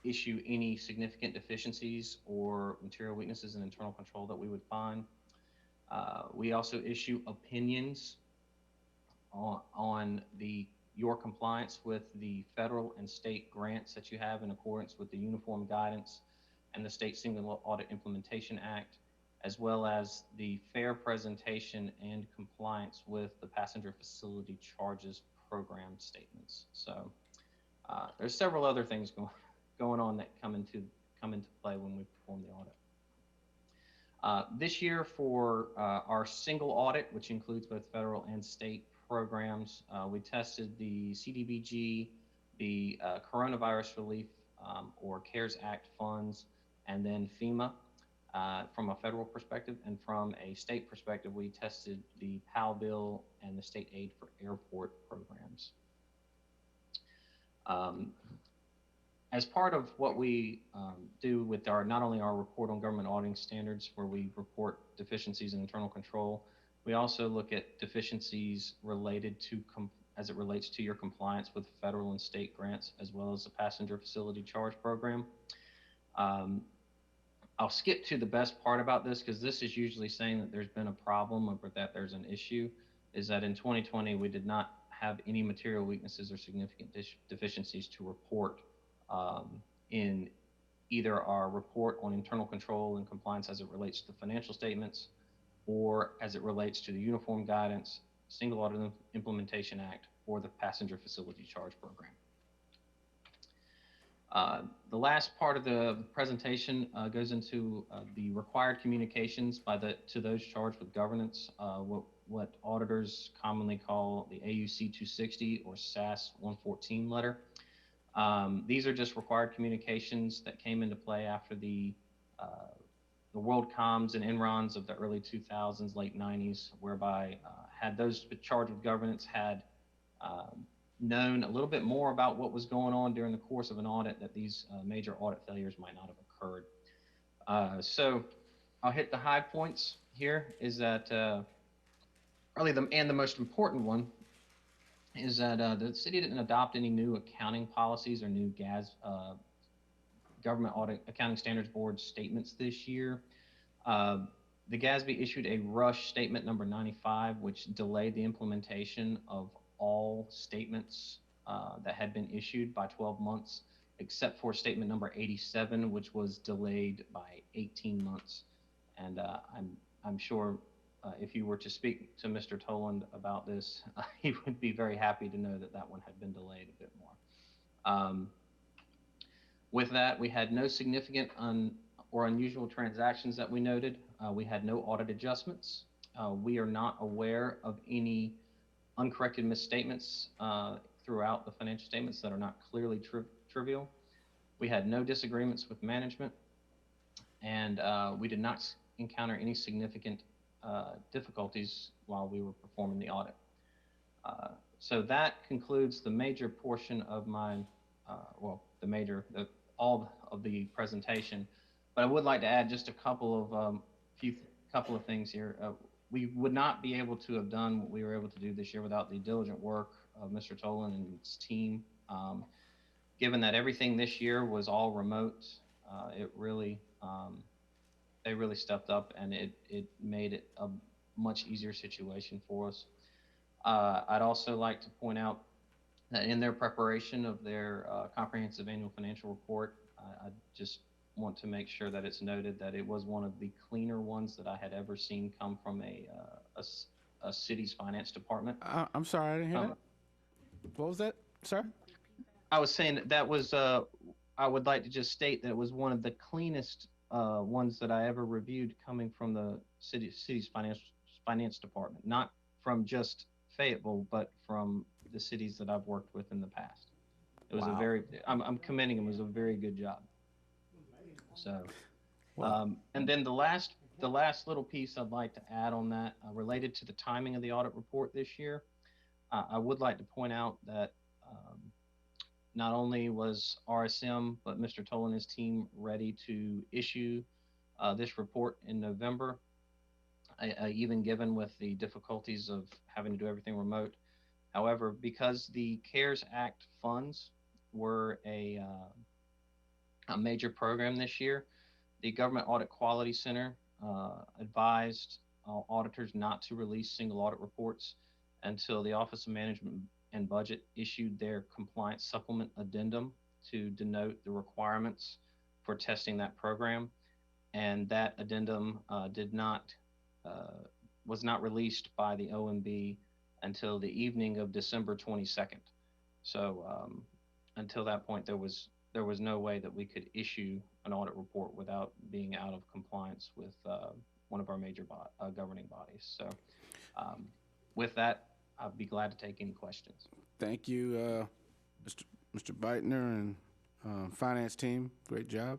issue any significant deficiencies or material weaknesses in internal control that we would find. We also issue opinions on your compliance with the federal and state grants that you have in accordance with the Uniform Guidance and the State Single Audit Implementation Act, as well as the fair presentation and compliance with the Passenger Facility Charges Program statements. So there's several other things going on that come into play when we perform the audit. This year for our single audit, which includes both federal and state programs, we tested the CDBG, the Coronavirus Relief or CARES Act funds, and then FEMA from a federal perspective. And from a state perspective, we tested the PAL bill and the state aid for airport programs. As part of what we do with not only our report on government auditing standards, where we report deficiencies in internal control, we also look at deficiencies related to, as it relates to your compliance with federal and state grants, as well as the Passenger Facility Charge Program. I'll skip to the best part about this because this is usually saying that there's been a problem or that there's an issue, is that in 2020, we did not have any material weaknesses or significant deficiencies to report in either our report on internal control and compliance as it relates to the financial statements or as it relates to the Uniform Guidance, Single Audit Implementation Act, or the Passenger Facility Charge Program. The last part of the presentation goes into the required communications to those charged with governance, what auditors commonly call the AUC 260 or SAS 114 letter. These are just required communications that came into play after the WorldComs and Enrons of the early 2000s, late 90s, whereby had those charged with governance had known a little bit more about what was going on during the course of an audit, that these major audit failures might not have occurred. So I'll hit the high points here. Is that really the most important one is that the city didn't adopt any new accounting policies or new Government Audit Accounting Standards Board statements this year. The GASB issued a rush statement number 95, which delayed the implementation of all statements that had been issued by 12 months, except for statement number 87, which was delayed by 18 months. And I'm sure if you were to speak to Mr. Toland about this, he would be very happy to know that that one had been delayed a bit more. With that, we had no significant or unusual transactions that we noted. We had no audit adjustments. We are not aware of any uncorrected misstatements throughout the financial statements that are not clearly trivial. We had no disagreements with management, and we did not encounter any significant difficulties while we were performing the audit. So that concludes the major portion of my, all of the presentation. But I would like to add just a couple of things here. We would not be able to have done what we were able to do this year without the diligent work of Mr. Toland and his team. Given that everything this year was all remote, it really, they really stepped up, and it made it a much easier situation for us. I'd also like to point out that in their preparation of their comprehensive annual financial report, I just want to make sure that it's noted that it was one of the cleaner ones that I had ever seen come from a city's finance department. I'm sorry, I didn't hear that. What was that, sir? I was saying that was, I would like to just state that it was one of the cleanest ones that I ever reviewed coming from the city's finance department, not from just Fayetteville, but from the cities that I've worked with in the past. It was I'm commending him. It was a very good job. So, and then the last little piece I'd like to add on that related to the timing of the audit report this year, I would like to point out that not only was RSM, but Mr. Toll and his team ready to issue this report in November, even given with the difficulties of having to do everything remote. However, because the CARES Act funds were a major program this year, the Government Audit Quality Center advised auditors not to release single audit reports until the Office of Management and Budget issued their compliance supplement addendum to denote the requirements for testing that program. And that addendum was not released by the OMB until the evening of December 22nd. So until that point, there was no way that we could issue an audit report without being out of compliance with one of our major governing bodies. So with that, I'd be glad to take any questions. Thank you, Mr. Beitner and finance team. Great job.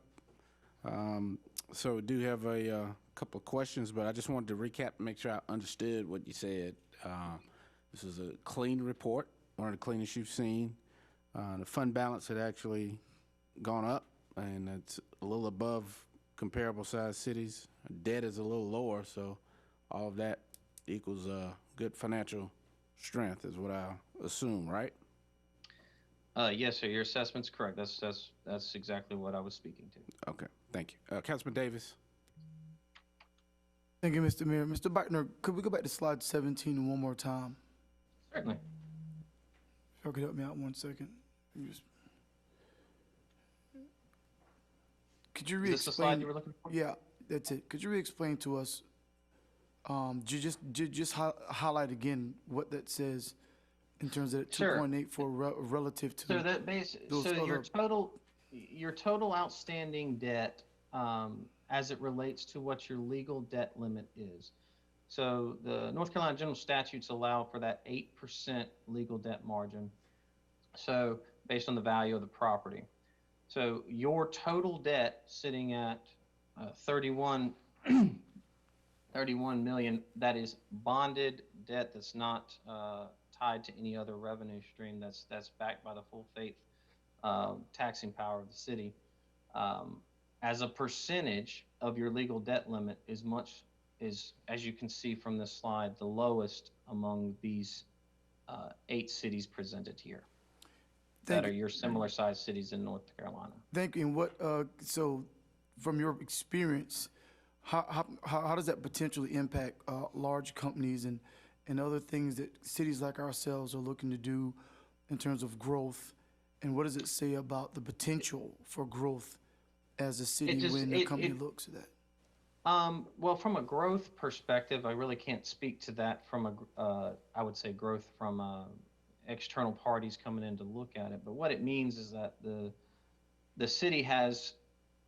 So we do have a couple of questions, but I just wanted to recap and make sure I understood what you said. This is a clean report, one of the cleanest you've seen. The fund balance had actually gone up, and it's a little above comparable size cities. Debt is a little lower, so all of that equals good financial strength is what I assume, right? Yes, sir. Your assessment's correct. That's exactly what I was speaking to. Okay, thank you. Councilman Davis. Thank you, Mr. Mayor. Mr. Beitner, could we go back to slide 17 one more time? Certainly. If you could help me out 1 second. Could you re-explain? Is this the slide you were looking for? Yeah, that's it. Could you re-explain to us, just highlight again what that says in terms of 2.8 for relative to so that your total outstanding debt as it relates to what your legal debt limit is. So the North Carolina general statutes allow for that 8% legal debt margin. So based on the value of the property. So your total debt sitting at 31 million, that is bonded debt that's not tied to any other revenue stream, that's backed by the full faith taxing power of the city. As a percentage of your legal debt limit is, as you can see from this slide, the lowest among these 8 cities presented here that are your similar sized cities in North Carolina. Thank you. And what, so from your experience, how does that potentially impact large companies and other things that cities like ourselves are looking to do in terms of growth? And what does it say about the potential for growth as a city when a company looks at that? Well, from a growth perspective, I really can't speak to that from I would say growth from external parties coming in to look at it. But what it means is that the city has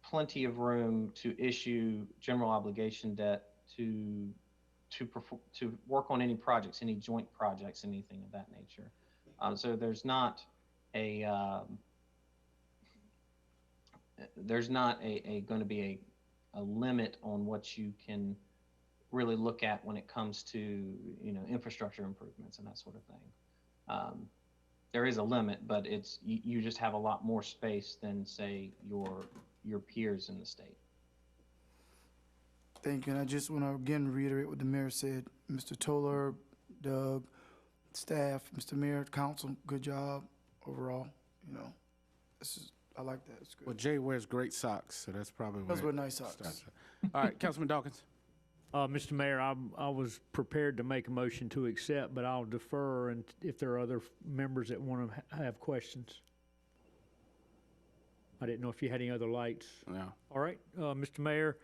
plenty of room to issue general obligation debt to work on any projects, any joint projects, anything of that nature. So there's not going to be a limit on what you can really look at when it comes to infrastructure improvements and that sort of thing. There is a limit, but you just have a lot more space than say your peers in the state. Thank you. And I just want to again reiterate what the mayor said. Mr. Toller, Doug, staff, Mr. Mayor, council, good job overall. I like that. It's good. Well, Jay wears great socks, so that's probably Those where were it nice socks. starts. All right, Councilman Dawkins. Mr. Mayor, I was prepared to make a motion to accept, but I'll defer and if there are other members that want to have questions. I didn't know if you had any other lights. No. All right, Mr. Mayor,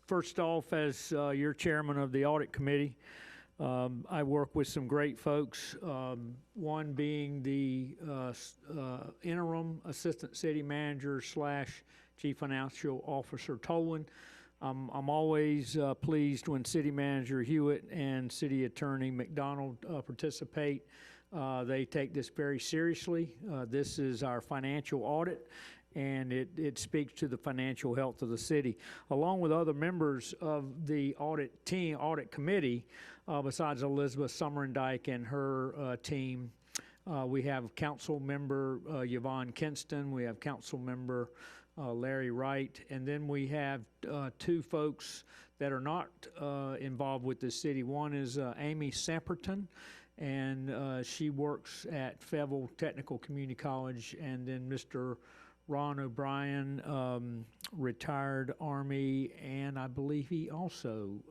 first off, as your chairman of the Audit Committee, I work with some great folks, one being the interim assistant city manager / chief financial officer Tolan. I'm always pleased when city manager Hewitt and city attorney McDonald participate. They take this very seriously. This is our financial audit, and it speaks to the financial health of the city. Along with other members of the audit committee, besides Elizabeth Summerendike and her team, we have council member Yvonne Kinston, we have council member Larry Wright, and then we have two folks that are not involved with the city. One is Amy Samperton, and she works at Fayetteville Technical Community College, and then Mr. Ron O'Brien, retired Army, and I believe he also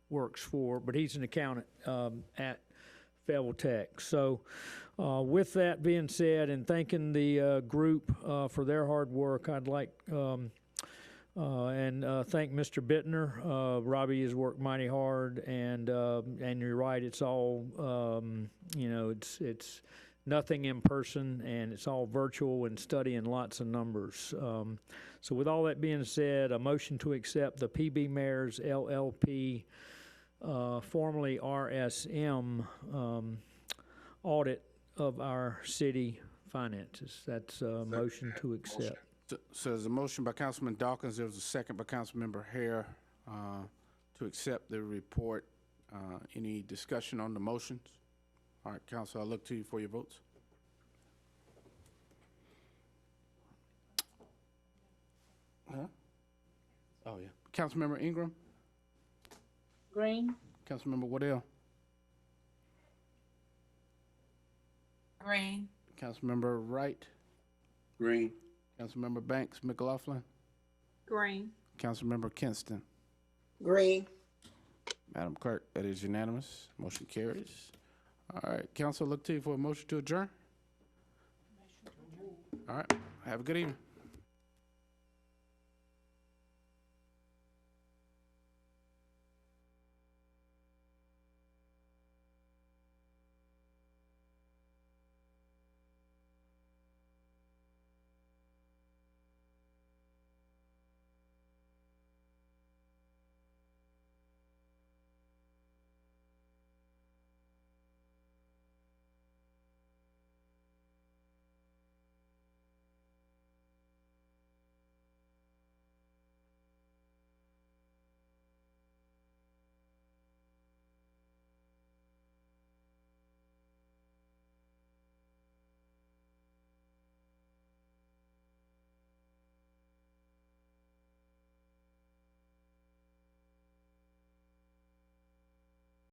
works but he's an accountant at Fayetteville Tech. So with that being said, and thanking the group for their hard work, I'd like and thank Mr. Bittner. Robbie has worked mighty hard, and you're right, it's all, it's nothing in person, and it's all virtual and studying lots of numbers. So with all that being said, a motion to accept the PB Mayors LLP, formerly RSM, audit of our city finances. That's a motion to accept. So there's a motion by Councilman Dawkins. There was a second by Councilmember Hare to accept the report. Any discussion on the motions? All right, Council, I'll look to you for your votes. Huh? Oh, yeah. Councilmember Ingram? Green. Councilmember Waddell? Green. Councilmember Wright? Green. Councilmember Banks McLaughlin? Green. Councilmember Kinston? Green. Madam Clerk, that is unanimous. Motion carries. All right, Council, look to you for a motion to adjourn. All right, have a good evening.